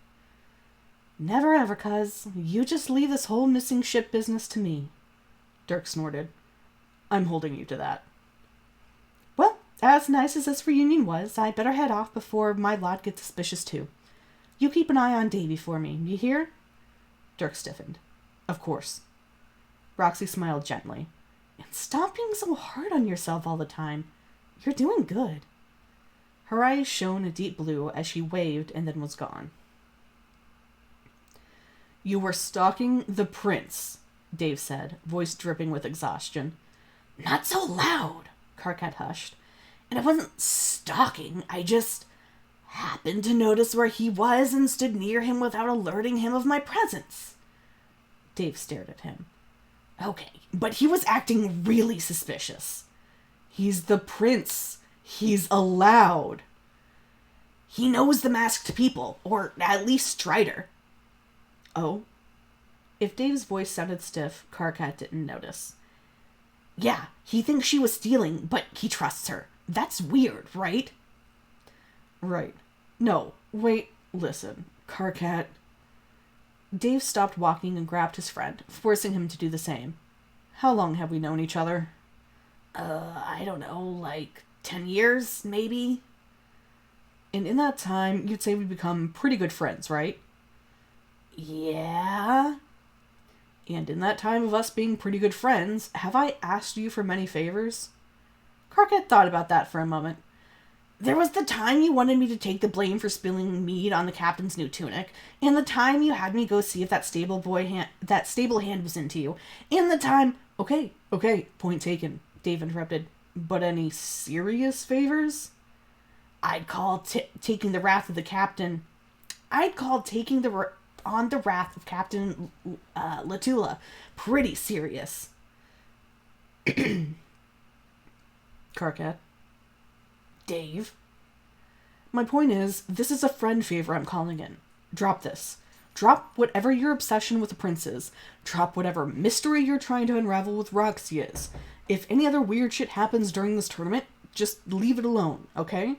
Never ever, cuz. You just leave this whole missing ship business to me. Dirk snorted. I'm holding you to that. Well, as nice as this reunion was, I'd better head off before my lot gets suspicious too. You keep an eye on Davy for me, you hear? Dirk stiffened. Of course. Roxy smiled gently. And stop being so hard on yourself all the time. You're doing good. Her eyes shone a deep blue as she waved and then was gone. You were stalking the prince, Dave said, voice dripping with exhaustion. Not so loud, Karkat hushed. And I wasn't stalking, I just happened to notice where he was and stood near him without alerting him of my presence. Dave stared at him. Okay, but he was acting really suspicious. He's the prince. He's allowed. He knows the masked people, or at least Strider. Oh? If Dave's voice sounded stiff, Karkat didn't notice. Yeah, he thinks she was stealing, but he trusts her. That's weird, right? Right. No, wait, listen, Karkat. Dave stopped walking and grabbed his friend, forcing him to do the same. How long have we known each other? I don't know, like 10 years, maybe? And in that time, you'd say we become pretty good friends, right? Yeah. And in that time of us being pretty good friends, have I asked you for many favors? Karkat thought about that for a moment. There was the time you wanted me to take the blame for spilling mead on the captain's new tunic, and the time you had me go see if that stable hand was into you, and the time... Okay, point taken, Dave interrupted. But any serious favors? I'd call taking the wrath of the captain... I'd call taking on the wrath of Captain Latula pretty serious. Karkat. Dave. My point is, this is a friend favor I'm calling in. Drop this. Drop whatever your obsession with the prince is. Drop whatever mystery you're trying to unravel with Roxy is. If any other weird shit happens during this tournament, just leave it alone, okay?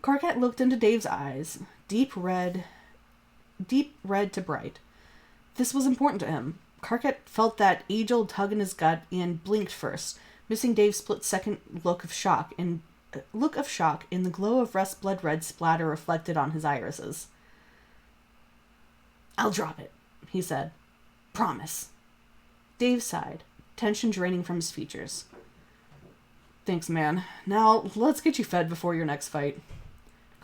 Karkat looked into Dave's eyes, deep red to bright. This was important to him. Karkat felt that age-old tug in his gut and blinked first, missing Dave's split-second look of shock in the glow of rust blood red splatter reflected on his irises. "I'll drop it," he said. "Promise." Dave sighed, tension draining from his features. "Thanks, man. Now, let's get you fed before your next fight."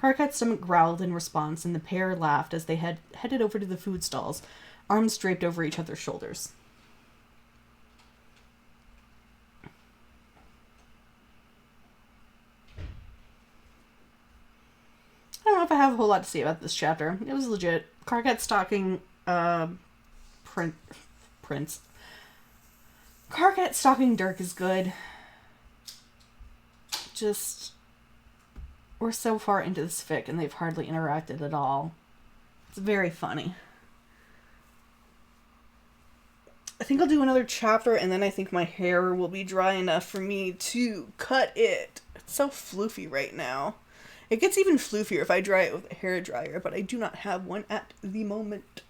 Karkat's stomach growled in response, and the pair laughed as they headed over to the food stalls, arms draped over each other's shoulders. I don't know if I have a whole lot to say about this chapter. It was legit. Karkat stalking Prince. Karkat stalking Dirk is good. Just, we're so far into this fic and they've hardly interacted at all. It's very funny. I think I'll do another chapter and then I think my hair will be dry enough for me to cut it. It's so floofy right now. It gets even floofier if I dry it with a hair dryer, but I do not have one at the moment.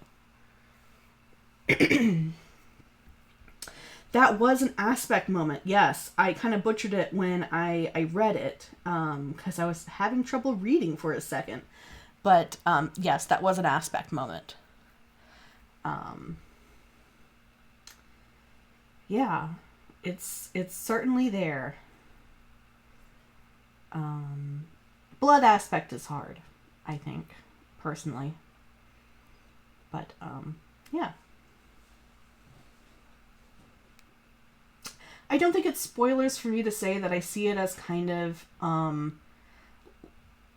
That was an aspect moment. Yes, I kind of butchered it when I read it because I was having trouble reading for a second. But yes, that was an aspect moment. Yeah, it's certainly there. Blood aspect is hard, I think, personally. But yeah. I don't think it's spoilers for me to say that I see it as kind of,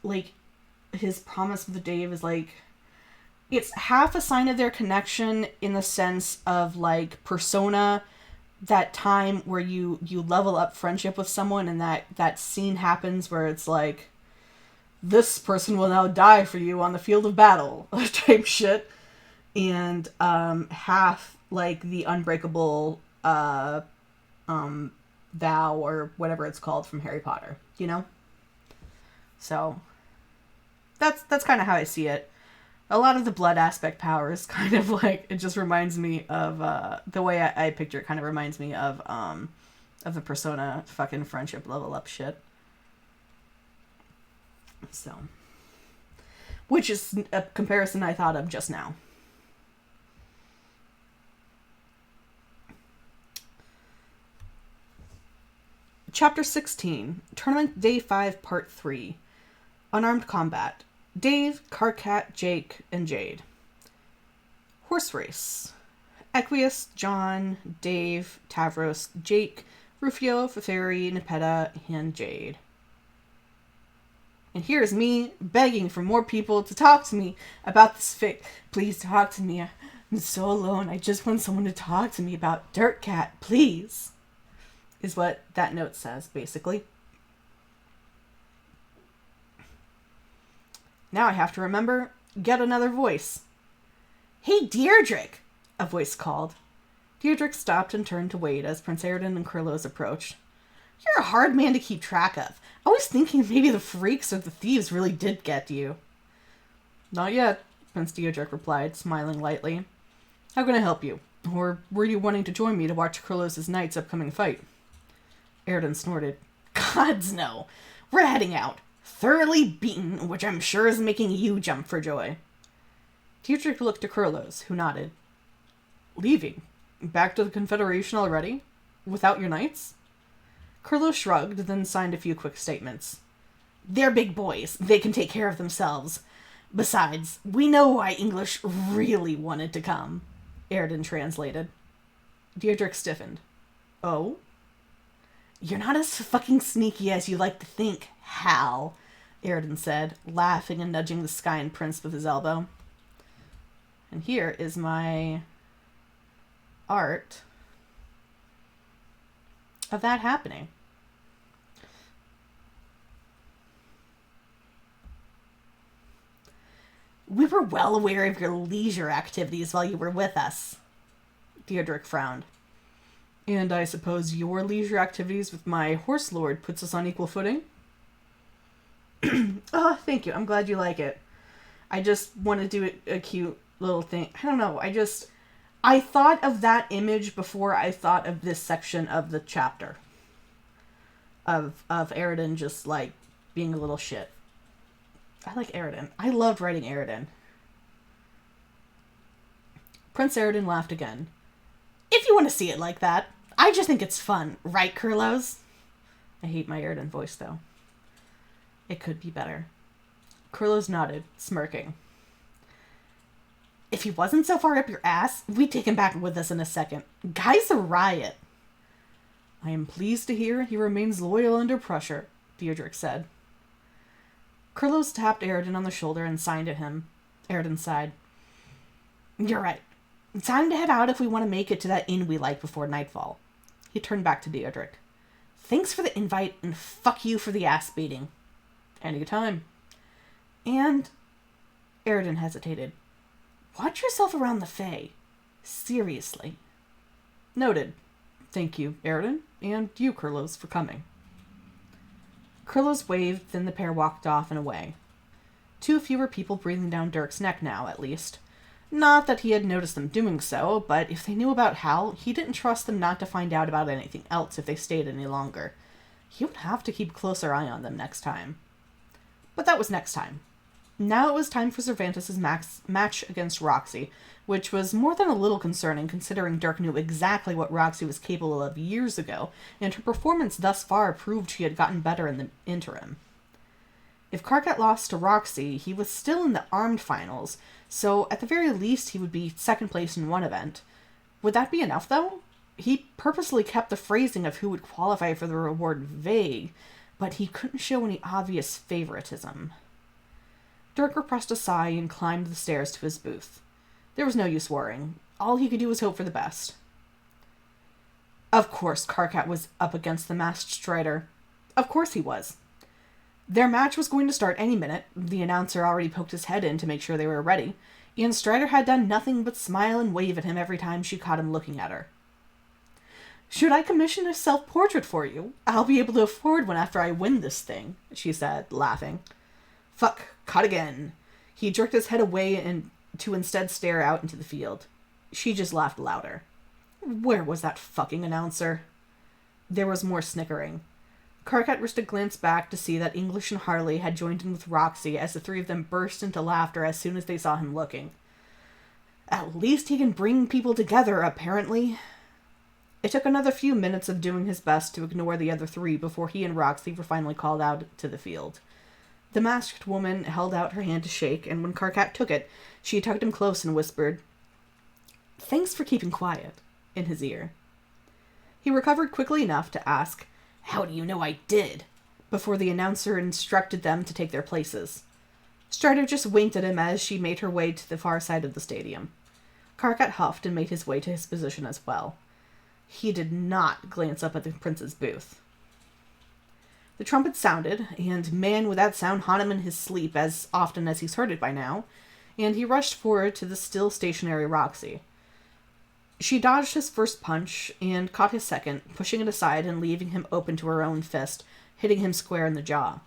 like, his promise with Dave is, like, it's half a sign of their connection in the sense of, like, Persona, that time where you level up friendship with someone and that scene happens where it's, like, this person will now die for you on the field of battle, type shit. And, half, like, the unbreakable, vow or whatever it's called from Harry Potter, you know? So that's kind of how I see it. A lot of the blood aspect power is kind of like, it just reminds me of the way I picture it kind of reminds me of the Persona fucking friendship level up shit. So, which is a comparison I thought of just now. Chapter 16, Tournament Day 5, Part 3. Unarmed Combat. Dave, Karkat, Jake, and Jade. Horse Race. Equius, John, Dave, Tavros, Jake, Rufio, Feferi, Nepeta, and Jade. And here's me begging for more people to talk to me about this fic. Please talk to me. I'm so alone. I just want someone to talk to me about Dirt Cat, please. Is what that note says, basically. Now I have to remember, get another voice. "Hey, Deirdre!" a voice called. Deirdre stopped and turned to Wade as Prince Aridin and Kurlos approached. "You're a hard man to keep track of. I was thinking maybe the freaks or the thieves really did get you." "Not yet," Prince Deirdre replied, smiling lightly. "How can I help you? Or were you wanting to join me to watch Kurlos' knight's upcoming fight?" Aridin snorted. "Gods no. We're heading out. Thoroughly beaten, which I'm sure is making you jump for joy." Deirdre looked to Kurlos, who nodded. "Leaving? Back to the Confederation already? Without your knights?" Kurlos shrugged, then signed a few quick statements. "They're big boys. They can take care of themselves. Besides, we know why English really wanted to come," Aridin translated. Deirdre stiffened. "Oh?" "You're not as fucking sneaky as you like to think, Hal," Aridin said, laughing and nudging the Skyen Prince with his elbow. And here is my art of that happening. We were well aware of your leisure activities while you were with us. Theodric frowned. And I suppose your leisure activities with my horse lord puts us on equal footing? Oh, thank you. I'm glad you like it. I just want to do a cute little thing. I don't know. I thought of that image before I thought of this section of the chapter. Of Aridin just, like, being a little shit. I like Aridin. I loved writing Aridin. Prince Aridin laughed again. If you want to see it like that, I just think it's fun. Right, Kurlos? I hate my Aridin voice, though. It could be better. Kurlos nodded, smirking. If he wasn't so far up your ass, we'd take him back with us in a second. Guy's a riot. I am pleased to hear he remains loyal under pressure, Theodric said. Kurlos tapped Aridin on the shoulder and signed at him. Aridin sighed. You're right. Time to head out if we want to make it to that inn we like before nightfall. He turned back to Theodric. Thanks for the invite, and fuck you for the ass beating. Any time. And... Aridin hesitated. Watch yourself around the Fae. Seriously. Noted. Thank you, Aridin, and you, Kurlos, for coming. Kurlos waved, then the pair walked off and away. 2 fewer people breathing down Dirk's neck now, at least. Not that he had noticed them doing so, but if they knew about Hal, he didn't trust them not to find out about anything else if they stayed any longer. He would have to keep a closer eye on them next time. But that was next time. Now it was time for Cervantes' match against Roxy, which was more than a little concerning considering Dirk knew exactly what Roxy was capable of years ago, and her performance thus far proved she had gotten better in the interim. If Karkat lost to Roxy, he was still in the armed finals, so at the very least he would be second place in one event. Would that be enough, though? He purposely kept the phrasing of who would qualify for the reward vague, but he couldn't show any obvious favoritism. Dirk repressed a sigh and climbed the stairs to his booth. There was no use worrying. All he could do was hope for the best. Of course Karkat was up against the masked Strider. Of course he was. Their match was going to start any minute. The announcer already poked his head in to make sure they were ready, and Strider had done nothing but smile and wave at him every time she caught him looking at her. Should I commission a self-portrait for you? I'll be able to afford one after I win this thing, she said, laughing. Fuck, caught again. He jerked his head away and to instead stare out into the field. She just laughed louder. Where was that fucking announcer? There was more snickering. Karkat risked a glance back to see that English and Harley had joined in with Roxy as the 3 of them burst into laughter as soon as they saw him looking. At least he can bring people together, apparently. It took another few minutes of doing his best to ignore the other 3 before he and Roxy were finally called out to the field. The masked woman held out her hand to shake, and when Karkat took it, she tugged him close and whispered, "Thanks for keeping quiet," in his ear. He recovered quickly enough to ask, "How do you know I did?" before the announcer instructed them to take their places. Strider just winked at him as she made her way to the far side of the stadium. Karkat huffed and made his way to his position as well. He did not glance up at the prince's booth. The trumpet sounded, and man, would that sound haunt him in his sleep as often as he's heard it by now, and he rushed forward to the still stationary Roxy. She dodged his first punch and caught his second, pushing it aside and leaving him open to her own fist, hitting him square in the jaw.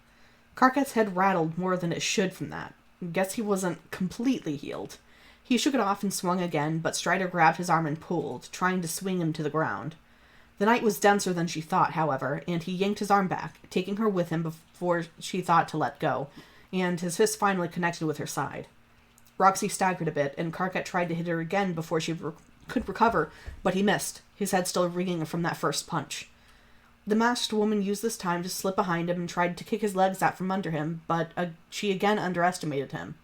Karkat's head rattled more than it should from that. Guess he wasn't completely healed. He shook it off and swung again, but Strider grabbed his arm and pulled, trying to swing him to the ground. The night was denser than she thought, however, and he yanked his arm back, taking her with him before she thought to let go, and his fist finally connected with her side. Roxy staggered a bit, and Karkat tried to hit her again before she could recover, but he missed, his head still ringing from that first punch. The masked woman used this time to slip behind him and tried to kick his legs out from under him, but she again underestimated him.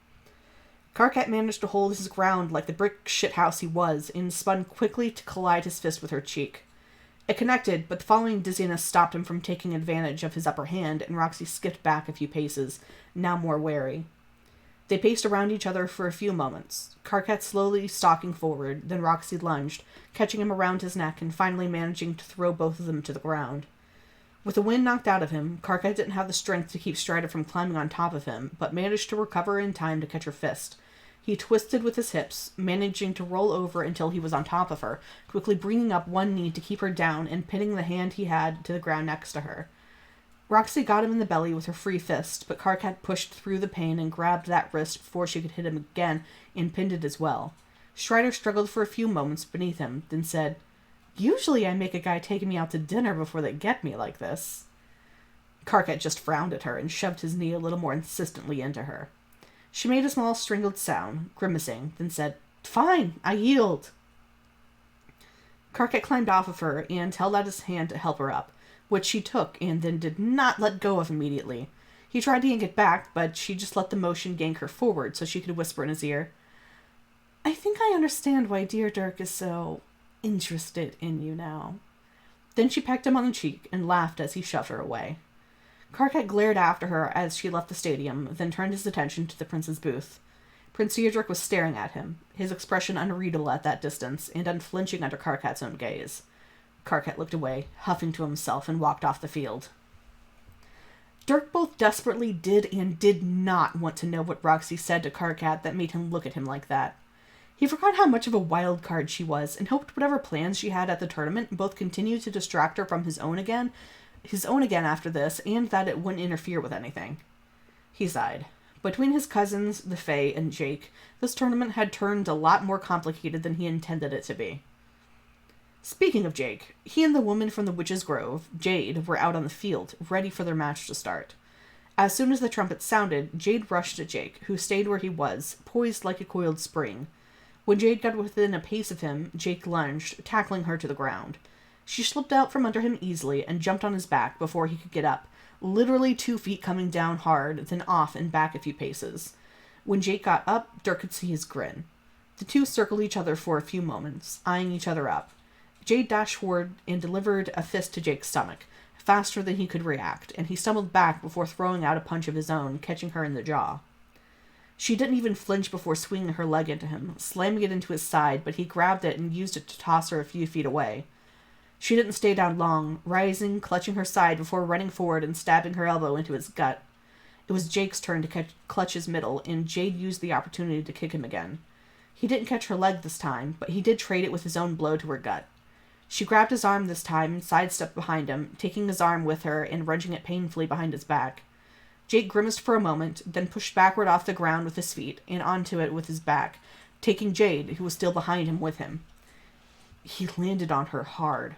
Karkat managed to hold his ground like the brick shithouse he was, and spun quickly to collide his fist with her cheek. It connected, but the following dizziness stopped him from taking advantage of his upper hand, and Roxy skipped back a few paces, now more wary. They paced around each other for a few moments, Karkat slowly stalking forward, then Roxy lunged, catching him around his neck and finally managing to throw both of them to the ground. With the wind knocked out of him, Karkat didn't have the strength to keep Strider from climbing on top of him, but managed to recover in time to catch her fist. He twisted with his hips, managing to roll over until he was on top of her, quickly bringing up one knee to keep her down and pinning the hand he had to the ground next to her. Roxy got him in the belly with her free fist, but Karkat pushed through the pain and grabbed that wrist before she could hit him again and pinned it as well. Strider struggled for a few moments beneath him, then said, "Usually I make a guy take me out to dinner before they get me like this." Karkat just frowned at her and shoved his knee a little more insistently into her. She made a small strangled sound, grimacing, then said, "Fine, I yield." Karkat climbed off of her and held out his hand to help her up, which she took and then did not let go of immediately. He tried to yank it back, but she just let the motion yank her forward so she could whisper in his ear, "I think I understand why dear Dirk is so interested in you now." Then she pecked him on the cheek and laughed as he shoved her away. Karkat glared after her as she left the stadium, then turned his attention to the prince's booth. Prince Theodric was staring at him, his expression unreadable at that distance, and unflinching under Karkat's own gaze. Karkat looked away, huffing to himself, and walked off the field. Dirk both desperately did and did not want to know what Roxy said to Karkat that made him look at him like that. He forgot how much of a wild card she was, and hoped whatever plans she had at the tournament both continued to distract her from his own again after this, and that it wouldn't interfere with anything. He sighed. Between his cousins, the Fae, and Jake, this tournament had turned a lot more complicated than he intended it to be. Speaking of Jake, he and the woman from the Witch's Grove, Jade, were out on the field, ready for their match to start. As soon as the trumpet sounded, Jade rushed at Jake, who stayed where he was, poised like a coiled spring. When Jade got within a pace of him, Jake lunged, tackling her to the ground. She slipped out from under him easily and jumped on his back before he could get up, literally 2 feet coming down hard, then off and back a few paces. When Jake got up, Dirk could see his grin. The two circled each other for a few moments, eyeing each other up. Jade dashed forward and delivered a fist to Jake's stomach, faster than he could react, and he stumbled back before throwing out a punch of his own, catching her in the jaw. She didn't even flinch before swinging her leg into him, slamming it into his side, but he grabbed it and used it to toss her a few feet away. She didn't stay down long, rising, clutching her side before running forward and stabbing her elbow into his gut. It was Jake's turn to clutch his middle, and Jade used the opportunity to kick him again. He didn't catch her leg this time, but he did trade it with his own blow to her gut. She grabbed his arm this time and sidestepped behind him, taking his arm with her and wrenching it painfully behind his back. Jake grimaced for a moment, then pushed backward off the ground with his feet and onto it with his back, taking Jade, who was still behind him, with him. He landed on her hard.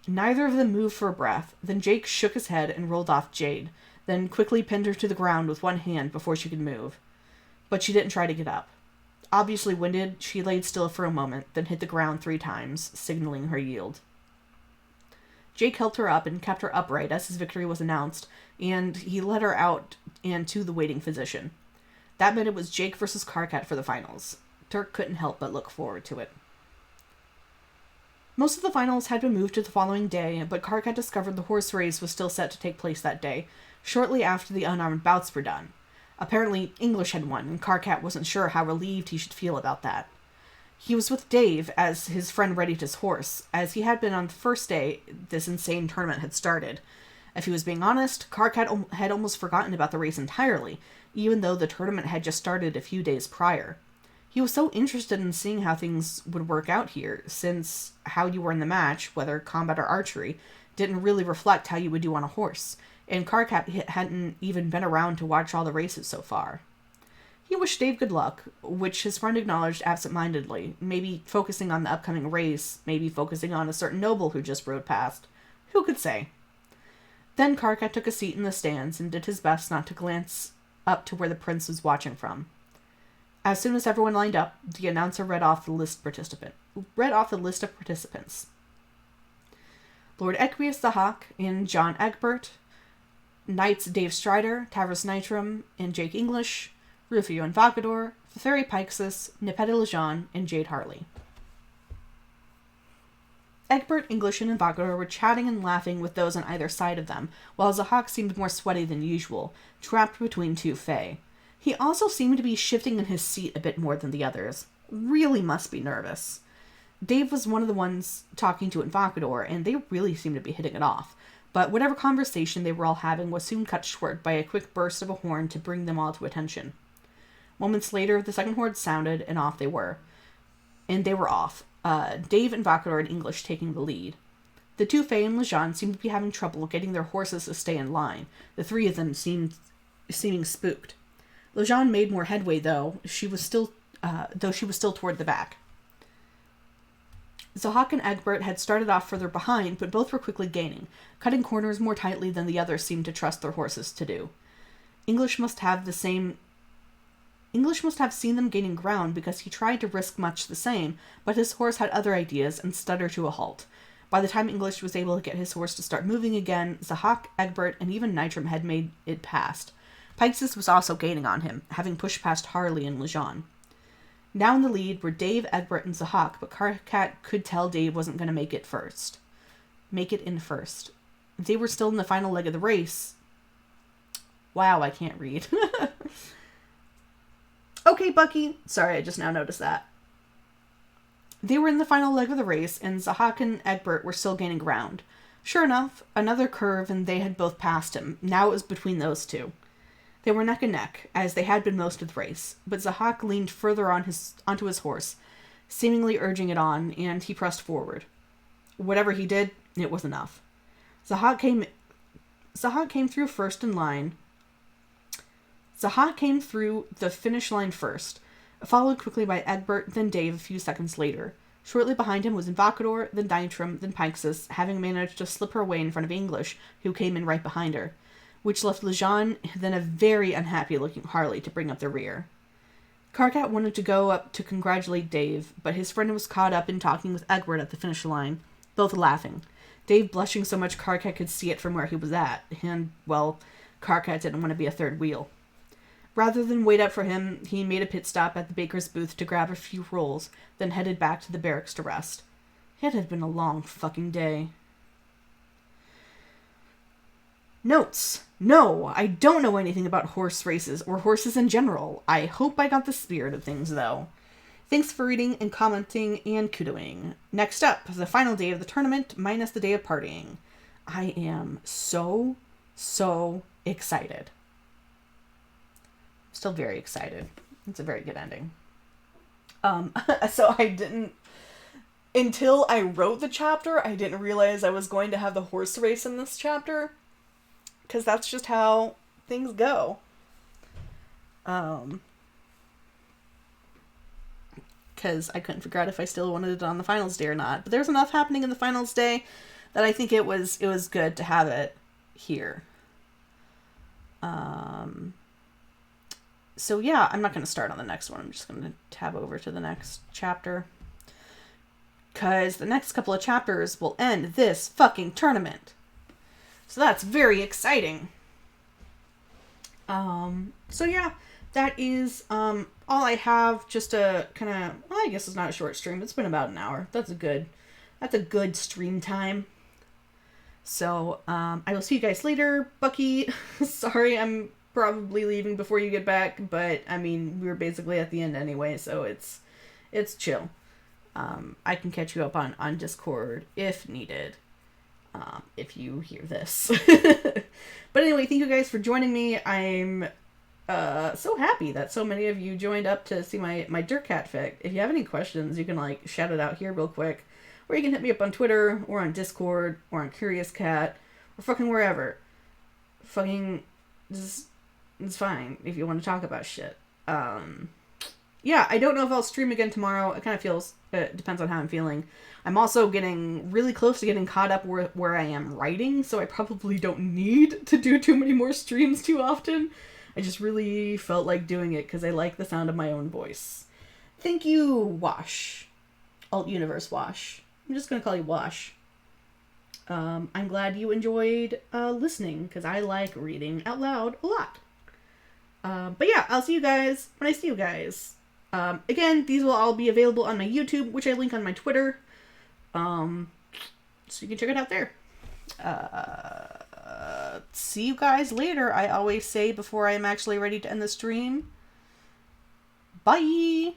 Neither of them moved for a breath. Then Jake shook his head and rolled off Jade, then quickly pinned her to the ground with one hand before she could move. But she didn't try to get up. Obviously winded, she laid still for a moment, then hit the ground 3 times, signaling her yield. Jake helped her up and kept her upright as his victory was announced, and he led her out and to the waiting physician. That meant it was Jake versus Karkat for the finals. Dirk couldn't help but look forward to it. Most of the finals had been moved to the following day, but Karkat discovered the horse race was still set to take place that day, shortly after the unarmed bouts were done. Apparently, English had won, and Karkat wasn't sure how relieved he should feel about that. He was with Dave as his friend readied his horse, as he had been on the first day this insane tournament had started. If he was being honest, Karkat had almost forgotten about the race entirely, even though the tournament had just started a few days prior. He was so interested in seeing how things would work out here, since how you were in the match, whether combat or archery, didn't really reflect how you would do on a horse, and Karkat hadn't even been around to watch all the races so far. He wished Dave good luck, which his friend acknowledged absent-mindedly, maybe focusing on the upcoming race, maybe focusing on a certain noble who just rode past. Who could say? Then Karkat took a seat in the stands and did his best not to glance up to where the prince was watching from. As soon as everyone lined up, the announcer read off the list of participants. Lord Equius the Hawk and John Egbert, Knights Dave Strider, Tavros Nitram, and Jake English, Rufio and Vagador, Theri Pixis, Nepeta Lejean, and Jade Harley. Egbert, English, and Vagador were chatting and laughing with those on either side of them, while Zahak seemed more sweaty than usual, trapped between 2 Fae. He also seemed to be shifting in his seat a bit more than the others. Really must be nervous. Dave was one of the ones talking to Invocador, and they really seemed to be hitting it off. But whatever conversation they were all having was soon cut short by a quick burst of a horn to bring them all to attention. Moments later, the second horde sounded, and off they were. And they were off. Dave and Vakador in English taking the lead. The two Fae and Lejean seemed to be having trouble getting their horses to stay in line. The three of them seeming spooked. Lejean made more headway, though she was still toward the back. Zahak and Egbert had started off further behind, but both were quickly gaining, cutting corners more tightly than the others seemed to trust their horses to do. English must have seen them gaining ground because he tried to risk much the same, but his horse had other ideas and stuttered to a halt. By the time English was able to get his horse to start moving again, Zahak, Egbert, and even Nitram had made it past. Peixus was also gaining on him, having pushed past Harley and Lejean. Now in the lead were Dave, Egbert, and Zahak, but Karkat could tell Dave wasn't going to make it in first. They were still in the final leg of the race. Wow, I can't read. Okay, Bucky. Sorry, I just now noticed that. They were in the final leg of the race, and Zahak and Egbert were still gaining ground. Sure enough, another curve, and they had both passed him. Now it was between those two. They were neck and neck, as they had been most of the race, but Zahak leaned further onto his horse, seemingly urging it on, and he pressed forward. Whatever he did, it was enough. Zahak came through first in line. Zahak came through the finish line first, followed quickly by Egbert, then Dave a few seconds later. Shortly behind him was Invocador, then Nitram, then Peixus, having managed to slip her way in front of English, who came in right behind her, which left Lejean, then a very unhappy-looking Harley to bring up the rear. Karkat wanted to go up to congratulate Dave, but his friend was caught up in talking with Egbert at the finish line, both laughing. Dave blushing so much Karkat could see it from where he was at, and, well, Karkat didn't want to be a third wheel. Rather than wait up for him, he made a pit stop at the baker's booth to grab a few rolls, then headed back to the barracks to rest. It had been a long fucking day. Notes. No, I don't know anything about horse races or horses in general. I hope I got the spirit of things, though. Thanks for reading and commenting and kudoing. Next up, the final day of the tournament, minus the day of partying. I am so excited. Still very excited. It's a very good ending. So I didn't... Until I wrote the chapter, I didn't realize I was going to have the horse race in this chapter. Because that's just how things go. Because I couldn't figure out if I still wanted it on the finals day or not. But there's enough happening in the finals day that I think it was good to have it here. So yeah, I'm not going to start on the next one. I'm just going to tab over to the next chapter. Because the next couple of chapters will end this fucking tournament. So that's very exciting. So yeah, that is all I have. Just a kind of, well, I guess it's not a short stream. It's been about an hour. That's a good stream time. So I will see you guys later. Bucky, sorry I'm probably leaving before you get back, but I mean, we were basically at the end anyway, so it's chill. I can catch you up on Discord if needed. If you hear this. But anyway, thank you guys for joining me. I'm so happy that so many of you joined up to see my Dirtcat fic. If you have any questions, you can like shout it out here real quick. Or you can hit me up on Twitter, or on Discord, or on Curious Cat, or fucking wherever. Fucking just, it's fine if you want to talk about shit. Yeah, I don't know if I'll stream again tomorrow. It kind of feels, it depends on how I'm feeling. I'm also getting really close to getting caught up where I am writing, so I probably don't need to do too many more streams too often. I just really felt like doing it because I like the sound of my own voice. Thank you, Wash. Alt Universe Wash. I'm just going to call you Wash. I'm glad you enjoyed listening, because I like reading out loud a lot. But yeah, I'll see you guys when I see you guys. Again, these will all be available on my YouTube, which I link on my Twitter. So you can check it out there. See you guys later, I always say before I am actually ready to end the stream. Bye!